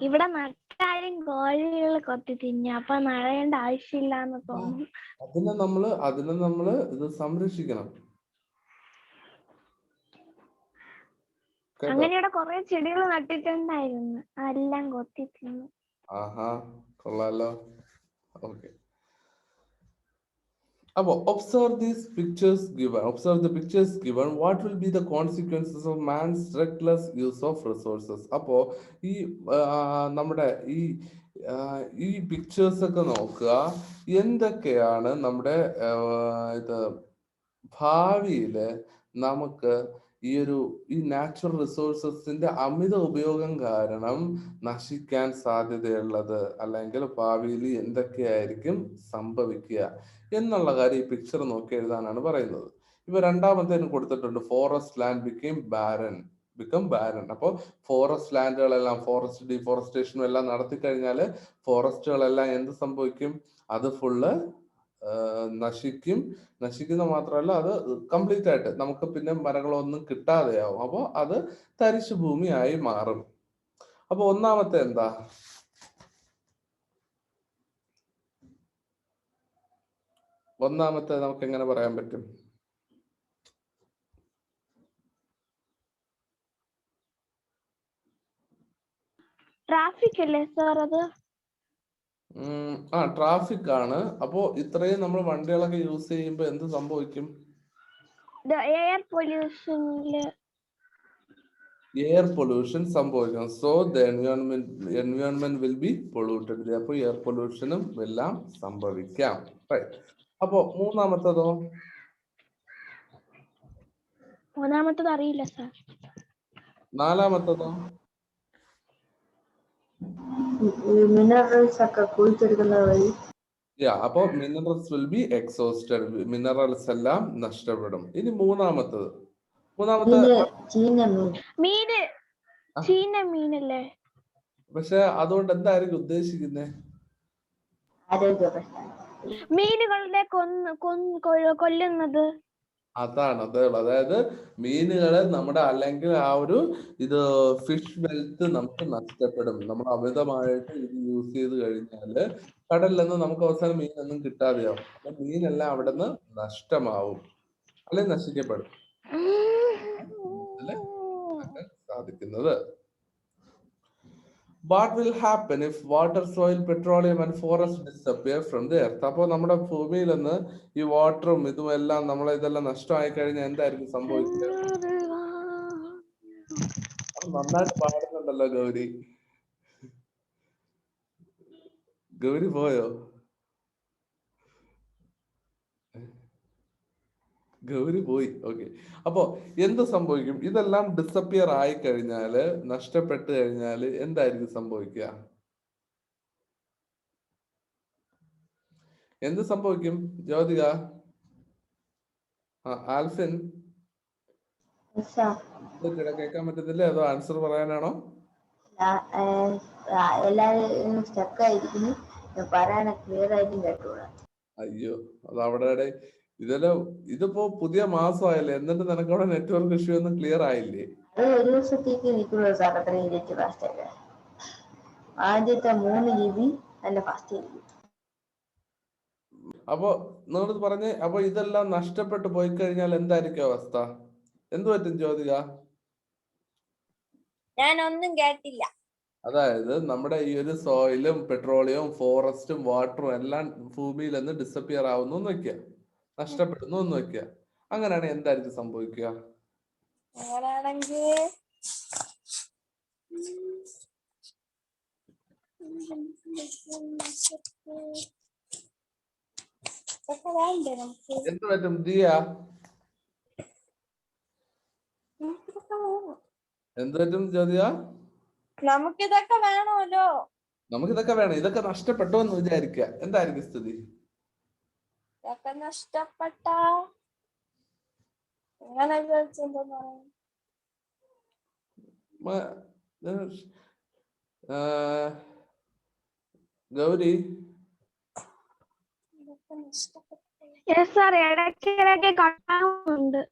ഇവിടെ നട്ടാലും കോഴികൾ കൊത്തി തിന്നു, അപ്പൊ നടേണ്ട ആവശ്യമില്ലാന്ന് തോന്നുന്നു. അതിനെ നമ്മള് ഇത് സംരക്ഷിക്കണം. അങ്ങനെ ഇവിടെ കുറെ ചെടികൾ നട്ടിട്ടുണ്ടായിരുന്നു, എല്ലാം കൊത്തി തിന്നു. കൊള്ളാലോ. ഓക്കെ, അപ്പോ observe the pictures given. What will be the consequences of man's reckless use of resources? അപ്പോ ഈ നമ്മുടെ ഈ പിക്ചേഴ്സ് ഒക്കെ നോക്കുക. എന്തൊക്കെയാണ് നമ്മുടെ ഭാവിയില് നമുക്ക് ഈ നാച്ചുറൽ റിസോഴ്സസിന്റെ അമിത ഉപയോഗം കാരണം നശിക്കാൻ സാധ്യതയുള്ളത്, അല്ലെങ്കിൽ ഭാവിയിൽ എന്തൊക്കെയായിരിക്കും സംഭവിക്കുക എന്നുള്ള കാര്യം ഈ പിക്ചർ നോക്കി എഴുതാനാണ് പറയുന്നത്. ഇപ്പൊ രണ്ടാമത്തേന് കൊടുത്തിട്ടുണ്ട്, ഫോറസ്റ്റ് ലാൻഡ് ബിക്കം ബാരൻ. അപ്പോൾ ഫോറസ്റ്റ് ലാൻഡുകളെല്ലാം ഫോറസ്റ്റ് ഡിഫോറസ്റ്റേഷനും എല്ലാം നടത്തി കഴിഞ്ഞാൽ ഫോറസ്റ്റുകളെല്ലാം എന്ത് സംഭവിക്കും? അത് ഫുള്ള് നശിക്കുന്ന മാത്രമല്ല, അത് കംപ്ലീറ്റ് ആയിട്ട് നമുക്ക് പിന്നെ മരങ്ങളൊന്നും കിട്ടാതെയാവും. അപ്പോൾ അത് തരിശു ഭൂമിയായി മാറും. അപ്പൊ ഒന്നാമത്തെ എന്താ? നമുക്ക് എങ്ങനെ പറയാൻ പറ്റും? ട്രാഫിക് ട്രാഫിക് അല്ലേ സാർ അത്? ട്രാഫിക് ആണ്. അപ്പോ ഇത്രയും നമ്മൾ വണ്ടികളൊക്കെ യൂസ് ചെയ്യുമ്പോ എന്ത് സംഭവിക്കും? എയർ പൊല്യൂഷനില് എയർ പൊല്യൂഷൻ സംഭവിക്കും. So the environment will be polluted. അപ്പൊ എയർ പൊല്യൂഷനും എല്ലാം സംഭവിക്കാം. അപ്പോ മൂന്നാമത്തതോ? മൂന്നാമത്തത് അറിയില്ല സാർ. നാലാമത്തതോ? മിനറൽസ് ഒക്കെ കുഴിച്ചെടുക്കുന്നത് വഴി. അപ്പൊ minerals will be exhausted. Minerals എല്ലാം നഷ്ടപ്പെടും. ഇനി മൂന്നാമത്തത് ചീന മീനല്ലേ? പക്ഷെ അതുകൊണ്ട് എന്തായിരിക്കും ഉദ്ദേശിക്കുന്നത്? ആരോഗ്യ പ്രശ്നം. മീനുകളുടെ കൊല്ലുന്നത്. അതാണ്. അതായത് മീനുകളെ നമ്മുടെ അല്ലെങ്കിൽ ആ ഒരു ഫിഷ് വെൽത്ത് നമുക്ക് നഷ്ടപ്പെടും. നമ്മൾ അമിതമായിട്ട് ഇത് യൂസ് ചെയ്ത് കഴിഞ്ഞാല് കടലിൽ നിന്ന് നമുക്ക് അവസാനം മീനൊന്നും കിട്ടാതെയാവും. അപ്പൊ മീനെല്ലാം അവിടെ നിന്ന് നഷ്ടമാവും, അല്ലെങ്കിൽ നശിക്കപ്പെടും. സാധിക്കുന്നത്. What will happen if water, soil, petroleum and forest disappear from the earth? അപ്പൊ നമ്മുടെ ഭൂമിയിൽ നിന്ന് ഈ വാട്ടറും ഇതും എല്ലാം ഇതെല്ലാം നഷ്ടമായി കഴിഞ്ഞാൽ എന്തായിരിക്കും സംഭവിക്കുക? നന്നായിട്ട് പാടുന്നുണ്ടല്ലോ ഗൗരി. ഗൗരി പോയോ? ഗൗരി പോയി. ഓക്കെ. അപ്പോ എന്ത് സംഭവിക്കും? ഇതെല്ലാം ഡിസപ്പിയർ ആയി കഴിഞ്ഞാല്, നഷ്ടപ്പെട്ട് കഴിഞ്ഞാല് എന്തായിരിക്കും സംഭവിക്കുക? എന്ത് സംഭവിക്കും ജ്യോതിക? ആൽഫിൻ കേൾക്കാൻ പറ്റുന്നില്ലേ? അതോ ആൻസർ പറയാനാണോ? എല്ലാരും സ്റ്റക്കായിരിക്കുന്നു, പറയാനൊക്കെ ക്ലിയർ ആയിട്ടും കേട്ടൂടാ. അയ്യോ, അത് അവിടെ ഇതിപ്പോ പുതിയ മാസമായല്ലേ, എന്നിട്ട് നിനക്കവിടെ നെറ്റ്വർക്ക് ഇഷ്യൂ ഒന്നും ക്ലിയർ ആയില്ലേ? അത് ഒരു ദിവസത്തേക്ക് നിൽക്കുള്ളൂ സാർ. അത്രയും ഇരുത്തി ഫാസ്റ്റ്. ആദ്യത്തെ 3 GB നല്ല ഫാസ്റ്റ് ആയിരിക്കും. അപ്പൊ നിങ്ങളത് പറഞ്ഞ്, അപ്പൊ ഇതെല്ലാം നഷ്ടപ്പെട്ടു പോയി കഴിഞ്ഞാൽ എന്തായിരിക്കും അവസ്ഥ? എന്തു പറ്റും ജ്യോതിക? ഞാനൊന്നും കേട്ടില്ല. അതായത് നമ്മുടെ ഈ ഒരു സോയിലും പെട്രോളിയവും ഫോറസ്റ്റും വാട്ടറും എല്ലാം ഭൂമിയിൽ നിന്ന് ഡിസപ്പിയർ ആവുന്നു എന്ന് വെക്കുക, നഷ്ടപ്പെടുന്നു എന്ന് വെക്കുക. അങ്ങനെയാണെങ്കിൽ എന്തായിരിക്കും സംഭവിക്കുക? എന്ത് പറ്റും ദിയ? എന്ത് പറ്റും ജ്യോതിക? നമുക്കിതൊക്കെ വേണമല്ലോ. നമുക്കിതൊക്കെ വേണം. ഇതൊക്കെ നഷ്ടപ്പെട്ടോ എന്ന് വിചാരിക്കുക, എന്തായിരിക്കും സ്ഥിതി? ഇതൊക്കെ നഷ്ടപ്പെട്ട എങ്ങനെ ഗൗരി ഇടയ്ക്കിടയ്ക്ക് കട്ടാവുന്നുണ്ട്.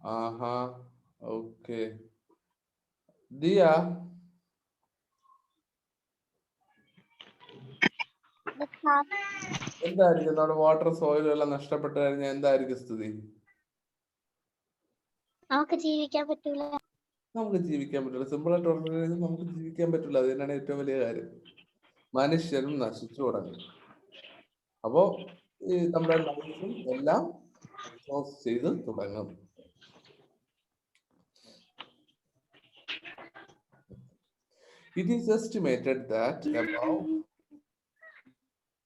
ആഹാ, ഓക്കെ. ദിയ എന്തായിരിക്കും നമ്മുടെ വാട്ടർ സോയിലും എല്ലാം നഷ്ടപ്പെട്ടു കഴിഞ്ഞാൽ എന്തായിരിക്കും സ്ഥിതി? നമുക്ക് ജീവിക്കാൻ പറ്റൂല. നമുക്ക് ജീവിക്കാൻ പറ്റില്ല. സിമ്പിൾ ആയിട്ട് പറഞ്ഞു കഴിഞ്ഞാൽ നമുക്ക് ജീവിക്കാൻ പറ്റില്ല. അത് തന്നെയാണ് ഏറ്റവും വലിയ കാര്യം. മനുഷ്യരും നശിച്ചു തുടങ്ങി. അപ്പോ ഈ നമ്മുടെ ലൈഫും എല്ലാം ചെയ്ത് തുടങ്ങും. It is estimated that about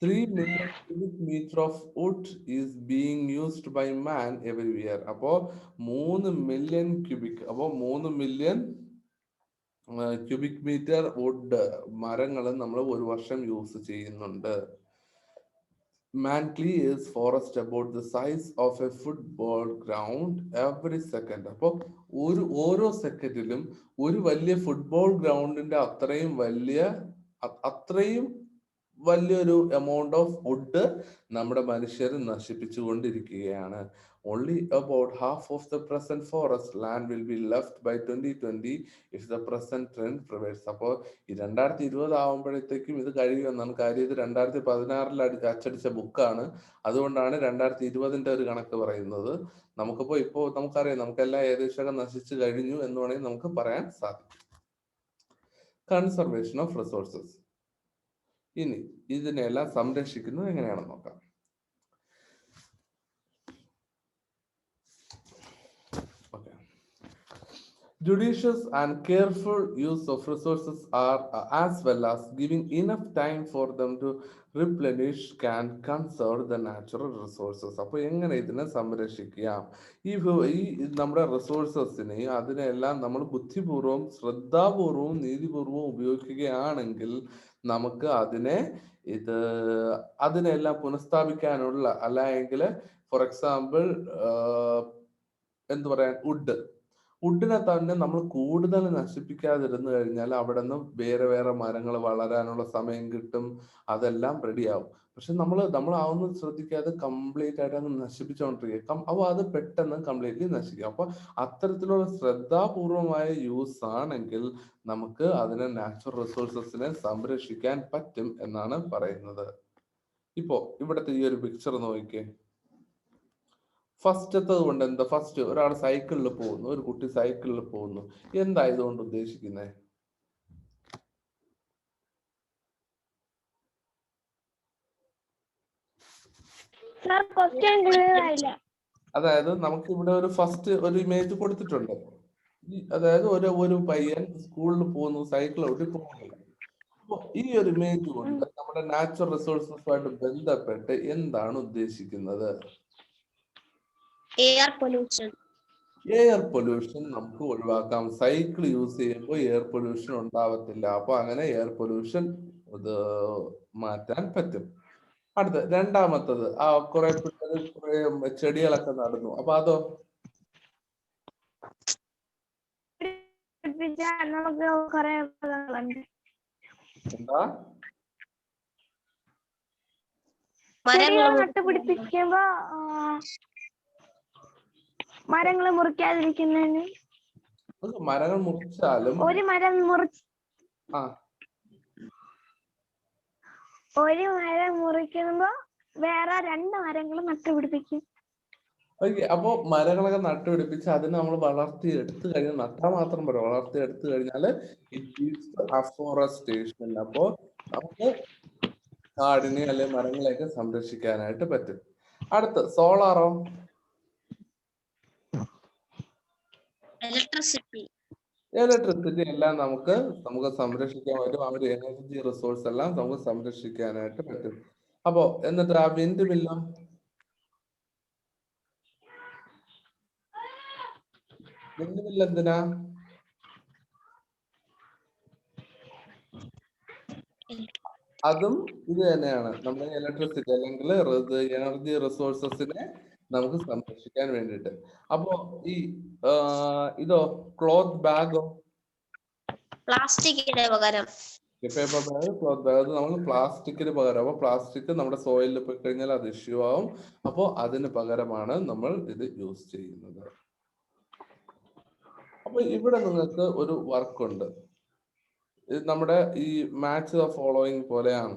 3 million cubic meter of wood is being used by man every year. അപ്പോ 3 മില്യൺ ക്യൂബിക്, അപ്പോ 3 മില്യൺ ക്യൂബിക് മീറ്റർ വുഡ് മരങ്ങൾ നമ്മൾ ഒരു വർഷം യൂസ് ചെയ്യുന്നുണ്ട്. Man clears forest about the size of a football ground every second. അപ്പോ ഓരോ സെക്കൻഡിലും ഒരു വലിയ ഫുട്ബോൾ ഗ്രൗണ്ടിന്റെ അത്രയും വലിയൊരു എമൗണ്ട് ഓഫ് വുഡ് നമ്മുടെ മനുഷ്യർ നശിപ്പിച്ചുകൊണ്ടിരിക്കുകയാണ്. Only about half of the present forest land will be left by 2020 if the present trend prevails. അപ്പോൾ ഈ 2020 ആവുമ്പോഴത്തേക്കും ഇത് കഴിയുമെന്നാണ് കാര്യം. ഇത് 2016 അച്ചടിച്ച ബുക്കാണ്. അതുകൊണ്ടാണ് 2020 ഒരു കണക്ക് പറയുന്നത്. ഇപ്പോൾ നമുക്കറിയാം, നമുക്കെല്ലാം ഏകദേശം നശിച്ചു കഴിഞ്ഞു എന്ന് വേണമെങ്കിൽ നമുക്ക് പറയാൻ സാധിക്കും. Conservation of resources. ഇനി ഇതിനെല്ലാം സംരക്ഷിക്കുന്നത് എങ്ങനെയാണെന്ന് നോക്കാം. Judicious and careful use of resources are as well as giving enough time for them to replenish can conserve the natural resources. അപ്പോൾ എങ്ങനെ ഇതിനെ സംരക്ഷിക്കാം? ഈ നമ്മുടെ റിസോഴ്സസിനെ അതിനെല്ലാം നമ്മൾ ബുദ്ധിപൂർവം ശ്രദ്ധാപൂർവവും നീതിപൂർവവും ഉപയോഗിക്കുകയാണെങ്കിൽ നമുക്ക് അതിനെല്ലാം പുനഃസ്ഥാപിക്കാനുള്ള, അല്ലെങ്കിൽ ഫോർ എക്സാമ്പിൾ എന്ത് പറയാൻ, വുഡിനെ തന്നെ നമ്മൾ കൂടുതൽ നശിപ്പിക്കാതിരുന്നു കഴിഞ്ഞാൽ അവിടെ നിന്ന് വേറെ വേറെ മരങ്ങൾ വളരാനുള്ള സമയം കിട്ടും, അതെല്ലാം റെഡിയാവും. പക്ഷെ നമ്മൾ അതൊന്നും ശ്രദ്ധിക്കാതെ കംപ്ലീറ്റ് ആയിട്ട് അങ്ങ് നശിപ്പിച്ചുകൊണ്ടിരിക്കുക. അപ്പോൾ അത് പെട്ടെന്ന് കംപ്ലീറ്റ്ലി നശിക്കും. അപ്പൊ അത്തരത്തിലുള്ള ശ്രദ്ധാപൂർവമായ യൂസ് ആണെങ്കിൽ നമുക്ക് അതിനെ നാച്ചുറൽ റിസോഴ്സസിനെ സംരക്ഷിക്കാൻ പറ്റും എന്നാണ് പറയുന്നത്. ഇപ്പോ ഇവിടുത്തെ ഈ ഒരു പിക്ചർ നോക്കിക്കേ. ഫസ്റ്റത്തത് കൊണ്ട് എന്താ? ഫസ്റ്റ് ഒരാൾ സൈക്കിളിൽ പോകുന്നു, ഒരു കുട്ടി സൈക്കിളിൽ പോകുന്നു. എന്താ ഇതുകൊണ്ട് ഉദ്ദേശിക്കുന്നത്? അതായത് നമുക്ക് ഇവിടെ ഒരു ഫസ്റ്റ് ഒരു ഇമേജ് കൊടുത്തിട്ടുണ്ട്. അതായത് ഒരു പയ്യൻ സ്കൂളിൽ പോകുന്നു, സൈക്കിൾ ഓടി പോകുന്നില്ല. അപ്പൊ ഈ ഒരു ഇമേജ് കൊണ്ട് നമ്മുടെ നാച്ചുറൽ റിസോഴ്സസുമായിട്ട് ബന്ധപ്പെട്ട് എന്താണ് ഉദ്ദേശിക്കുന്നത്? Air pollution. എയർ പൊല്യൂഷൻ നമുക്ക് ഒഴിവാക്കാം. സൈക്കിൾ യൂസ് ചെയ്യുമ്പോൾ എയർ പൊല്യൂഷൻ ഉണ്ടാവത്തില്ല. അപ്പൊ അങ്ങനെ എയർ പൊല്യൂഷൻ ഇത് മാറ്റാൻ പറ്റും. അടുത്ത രണ്ടാമത്തത്, കുറെ പിള്ളേർ കുറെ ചെടികളൊക്കെ നടന്നു. അപ്പൊ അതോ എന്താ? നട്ടുപിടിപ്പിക്കുമ്പോ മരങ്ങൾ മുറിക്കാതിരിക്കുന്നതിന്. മരങ്ങൾ മുറിച്ചാലും ഒരു മരം മുറിക്കുമ്പോ വേറെ 2 മരങ്ങൾ നട്ടുപിടിപ്പിക്കും. ഓക്കെ. അപ്പൊ മരങ്ങളൊക്കെ നട്ടുപിടിപ്പിച്ച് അതിനെ നമ്മൾ വളർത്തി എടുത്തു കഴിഞ്ഞാൽ, നട്ടാൽ മാത്രം പോരാ, വളർത്തി എടുത്തു കഴിഞ്ഞാൽ ഇറ്റ് ഈസ് അഫോറസ്റ്റേഷൻ. അപ്പോ നമുക്ക് കാടിനെ അല്ലെ മരങ്ങളെയൊക്കെ സംരക്ഷിക്കാനായിട്ട് പറ്റും. അടുത്ത് സോളാറോ? ഇലക്ട്രിസിറ്റി എല്ലാം നമുക്ക് സംരക്ഷിക്കാൻ പറ്റും. ആ ഒരു എനർജി റിസോഴ്സ് എല്ലാം നമുക്ക് സംരക്ഷിക്കാനായിട്ട് പറ്റും. അപ്പോ എന്നിട്ട് ആ വിൻഡ് മില്ലോ? വിൻഡ് മില്ല് എന്തിനാ? അതും ഇത് തന്നെയാണ്, നമ്മുടെ ഇലക്ട്രിസിറ്റി അല്ലെങ്കിൽ എനർജി റിസോഴ്സസിനെ നമുക്ക് സംരക്ഷിക്കാൻ വേണ്ടിയിട്ട്. അപ്പോ ഈ ഇതോ, ക്ലോത്ത് ബാഗോ? പ്ലാസ്റ്റിക്കിന്റെ പകരം പേപ്പർ ബാഗ്, ക്ലോത്ത് ബാഗ്, അത് നമ്മൾ പ്ലാസ്റ്റിക്കിന് പകരം. അപ്പൊ പ്ലാസ്റ്റിക് നമ്മുടെ സോയിലിൽ പോയി കഴിഞ്ഞാൽ അത് ഇഷ്യൂ ആവും. അപ്പോൾ അതിന് പകരമാണ് നമ്മൾ ഇത് യൂസ് ചെയ്യുന്നത്. അപ്പൊ ഇവിടെ നിങ്ങൾക്ക് ഒരു വർക്ക് ഉണ്ട്. ഇത് നമ്മുടെ ഈ മാച്ച് ദ ഫോളോയിങ് പോലെയാണ്.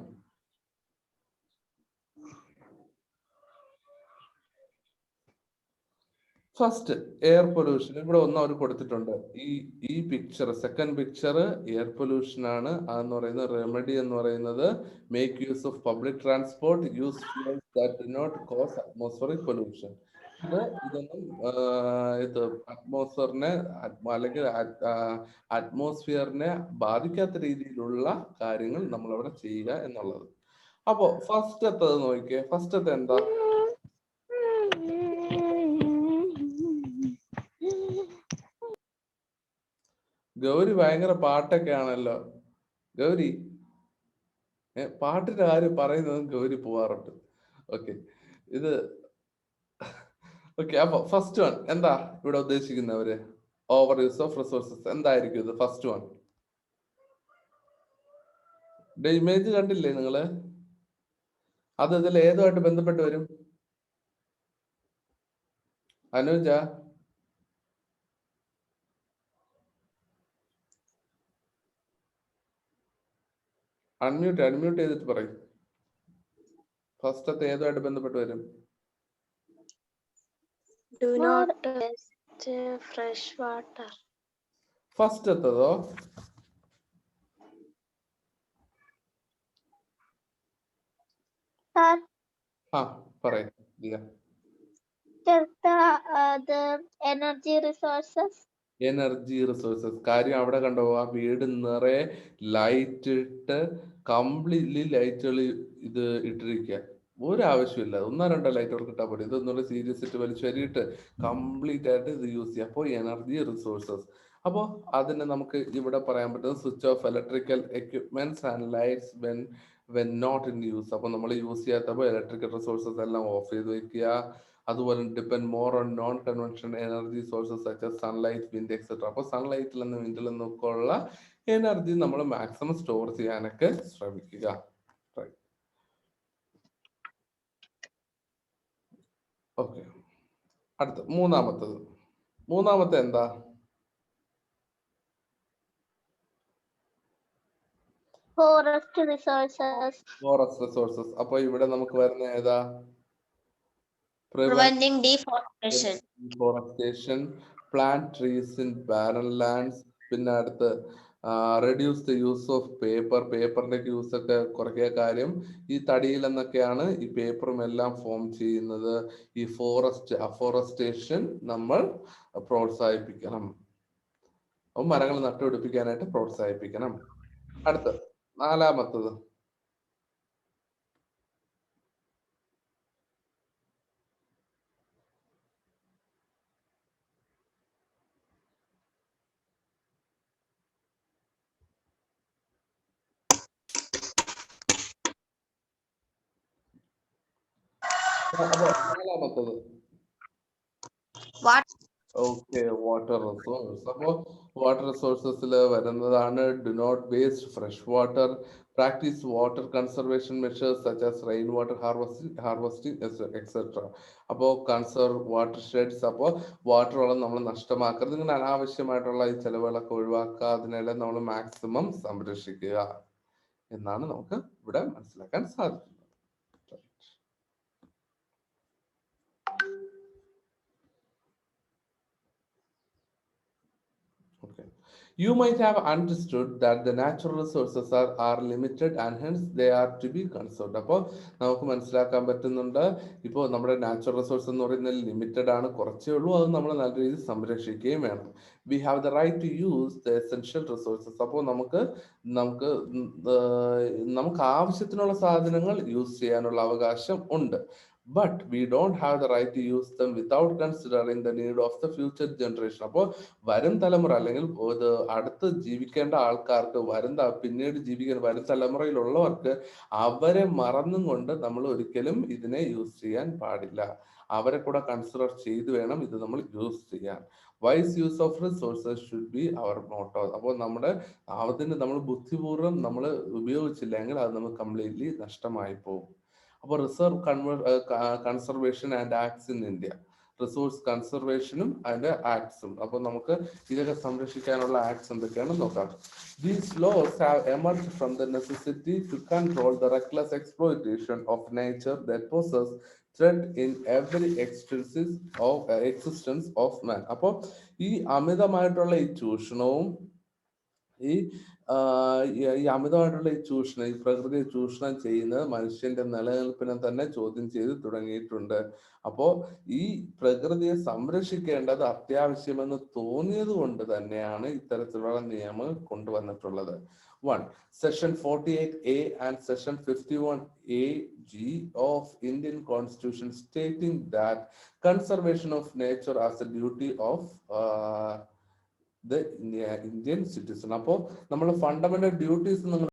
First air pollution. ഇവിടെ ഒന്ന് അവർ കൊടുത്തിട്ടുണ്ട്. ഈ picture, second picture air pollution ആണ്. അതെന്ന് പറയുന്നത് റെമഡി എന്ന് പറയുന്നത് make use of public transport, use fuels that do not cause atmospheric pollution. ഇതൊന്നും അറ്റ്മോസ്ഫിയറിനെ അല്ലെങ്കിൽ അറ്റ്മോസ്ഫിയറിനെ ബാധിക്കാത്ത രീതിയിലുള്ള കാര്യങ്ങൾ നമ്മൾ അവിടെ ചെയ്യുക എന്നുള്ളത്. അപ്പോ ഫസ്റ്റത്തത് നോക്കിയേ. ഫസ്റ്റത്തെ എന്താ? ഗൗരി ഭയങ്കര പാട്ടൊക്കെ ആണല്ലോ. ഗൗരി പാട്ടിന്റെ കാര്യം പറയുന്നതും ഗൗരി പോവാറുണ്ട്. ഓക്കെ, ഇത് ഓക്കെ. അപ്പൊ ഫസ്റ്റ് വൺ എന്താ ഇവിടെ ഉദ്ദേശിക്കുന്നവര്? Over use of resources. എന്തായിരിക്കും ഇത്? ഫസ്റ്റ് വൺ ഇമേജ് കണ്ടില്ലേ നിങ്ങള്? അത് ഇതിൽ ഏതുമായിട്ട് ബന്ധപ്പെട്ട് വരും? അനുജ, അൺമ്യൂട്ട് ചെയ്തിട്ട് പറയും. ഫസ്റ്റത്തെ ഏതുമായിട്ട് ബന്ധപ്പെട്ട് വരും? Do not waste fresh water. ഫസ്റ്റത്തതോ? Sir, പറയാം Diya. the energy resources. Energy resources കാര്യം അവിടെ കണ്ടോ, ആ വീട് നിറയെ ലൈറ്റ് ഇട്ട് കംപ്ലീറ്റ്ലി ലൈറ്റുകൾ ഇത് ഇട്ടിരിക്കുക. ഒരാവശ്യമില്ല, ഒന്നോ രണ്ടോ ലൈറ്റുകൾ കിട്ടാൻ പോലും, ഇതൊന്നുള്ള സീരിയസ് ഇട്ട് വലിച്ചെറിയിട്ട് കംപ്ലീറ്റ് ആയിട്ട് ഇത് യൂസ് ചെയ്യുക. അപ്പോൾ എനർജി റിസോഴ്സസ്. അപ്പോൾ അതിന് നമുക്ക് ഇവിടെ പറയാൻ പറ്റുന്നത് switch off electrical equipments and lights when not in use. അപ്പോൾ നമ്മൾ യൂസ് ചെയ്യാത്തപ്പോൾ ഇലക്ട്രിക്കൽ റിസോഴ്സസ് എല്ലാം ഓഫ് ചെയ്ത് വെക്കുക. അതുപോലെ depend more on non convention energy sources such as sunlight, wind etcetera. അപ്പോൾ സൺലൈറ്റിൽ നിന്ന് വിൻഡിൽ നിന്നൊക്കെ ഉള്ള എനർജി നമ്മൾ മാക്സിമം സ്റ്റോർ ചെയ്യാനൊക്കെ ശ്രമിക്കുക. ഓക്കെ, അടുത്ത മൂന്നാമത്തെ എന്താ? Forest resources. Forest resources. അപ്പൊ ഇവിടെ നമുക്ക് വരുന്ന ഏതാ? Preventing deforestation. Deforestation, plant trees in barren lands. പിന്നെ അടുത്ത് റെഡ്യൂസ് ദ യൂസ് ഓഫ് പേപ്പറിന്റെ യൂസ് ഒക്കെ കുറയ്ക്കുക. കാര്യം ഈ തടിയിൽ എന്നൊക്കെയാണ് ഈ പേപ്പറും എല്ലാം ഫോം ചെയ്യുന്നത്. ഈ അഫോറസ്റ്റേഷൻ നമ്മൾ പ്രോത്സാഹിപ്പിക്കണം. അപ്പം മരങ്ങൾ നട്ടുപിടിപ്പിക്കാനായിട്ട് പ്രോത്സാഹിപ്പിക്കണം. അടുത്ത നാലാമത്തത് ഓക്കെ, വാട്ടർ റിസോഴ്സ്. അപ്പോൾ വാട്ടർ റിസോഴ്സസിൽ വരുന്നതാണ് do not waste fresh water, practice water conservation measures such as rain water harvesting etcetera. അപ്പോൾ കൺസർവ് വാട്ടർ ഷെഡ്സ്. അപ്പോൾ വാട്ടർ വെള്ളം നമ്മൾ നഷ്ടമാക്കരുത്. ഇങ്ങനെ അനാവശ്യമായിട്ടുള്ള ഈ ചെലവുകളൊക്കെ ഒഴിവാക്കുക. അതിനെല്ലാം നമ്മൾ മാക്സിമം സംരക്ഷിക്കുക എന്നാണ് നമുക്ക് ഇവിടെ മനസ്സിലാക്കാൻ സാധിക്കുന്നത്. You might have understood that the natural resources are limited and hence they are to be conserved. അപ്പോൾ നമുക്ക് മനസ്സിലാക്കാൻ പറ്റുന്നുണ്ട്, ഇപ്പോൾ നമ്മുടെ നാച്ചുറൽ റിസോഴ്സ് എന്ന് പറയുന്നത് ലിമിറ്റഡ് ആണ്, കുറച്ചേ ഉള്ളൂ. അത് നമ്മൾ നല്ല രീതിയിൽ സംരക്ഷിക്കുകയും വേണം. We have the right to use the essential resources. അപ്പോൾ നമുക്ക് ആവശ്യത്തിനുള്ള സാധനങ്ങൾ യൂസ് ചെയ്യാനുള്ള അവകാശം ഉണ്ട്. But we don't have the right to use them without considering the need of the future generation. അപ്പോൾ വരും തലമുറ അല്ലെങ്കിൽ അടുത്ത് ജീവിക്കേണ്ട ആൾക്കാർക്ക്, പിന്നീട് ജീവിക്കുന്ന വരും തലമുറയിലുള്ളവർക്ക് അവരെ മറന്നും കൊണ്ട് നമ്മൾ ഒരിക്കലും ഇതിനെ യൂസ് ചെയ്യാൻ പാടില്ല. അവരെ കൂടെ കൺസിഡർ ചെയ്ത് വേണം ഇത് നമ്മൾ യൂസ് ചെയ്യാൻ. Wise use of resources should be our motto. അപ്പോൾ അതിന് നമ്മൾ ബുദ്ധിപൂർവ്വം നമ്മൾ ഉപയോഗിച്ചില്ലെങ്കിൽ അത് നമുക്ക് കംപ്ലീറ്റ്ലി നഷ്ടമായി പോകും. അപ്പോൾ conservation and acts in India, resource കൺസർവേഷനും അതിന്റെ ആക്ട്സും. അപ്പോൾ നമുക്ക് ഇതൊക്കെ സംരക്ഷിക്കാനുള്ള ആക്ട്സ് എന്തൊക്കെയാണെന്ന് നോക്കാം. These laws have emerged from the necessity to control the reckless exploitation of nature that poses threat in every existence of man. അപ്പോൾ ഈ അമിതമായിട്ടുള്ള ഈ ചൂഷണവും ഈ അമിതമായിട്ടുള്ള ഈ ചൂഷണം, ഈ പ്രകൃതിയെ ചൂഷണം ചെയ്യുന്നത് മനുഷ്യന്റെ നിലനിൽപ്പിനെ തന്നെ ചോദ്യം ചെയ്ത് തുടങ്ങിയിട്ടുണ്ട്. അപ്പോ ഈ പ്രകൃതിയെ സംരക്ഷിക്കേണ്ടത് അത്യാവശ്യമെന്ന് തോന്നിയത് കൊണ്ട് തന്നെയാണ് ഇത്തരത്തിലുള്ള നിയമങ്ങൾ കൊണ്ടുവന്നിട്ടുള്ളത്. 1. Section 48A and Section 51AG of Indian Constitution stating that conservation of nature as a duty of the Indian citizen. അപ്പോൾ നമ്മൾ ഫണ്ടമെന്റൽ ഡ്യൂട്ടീസ്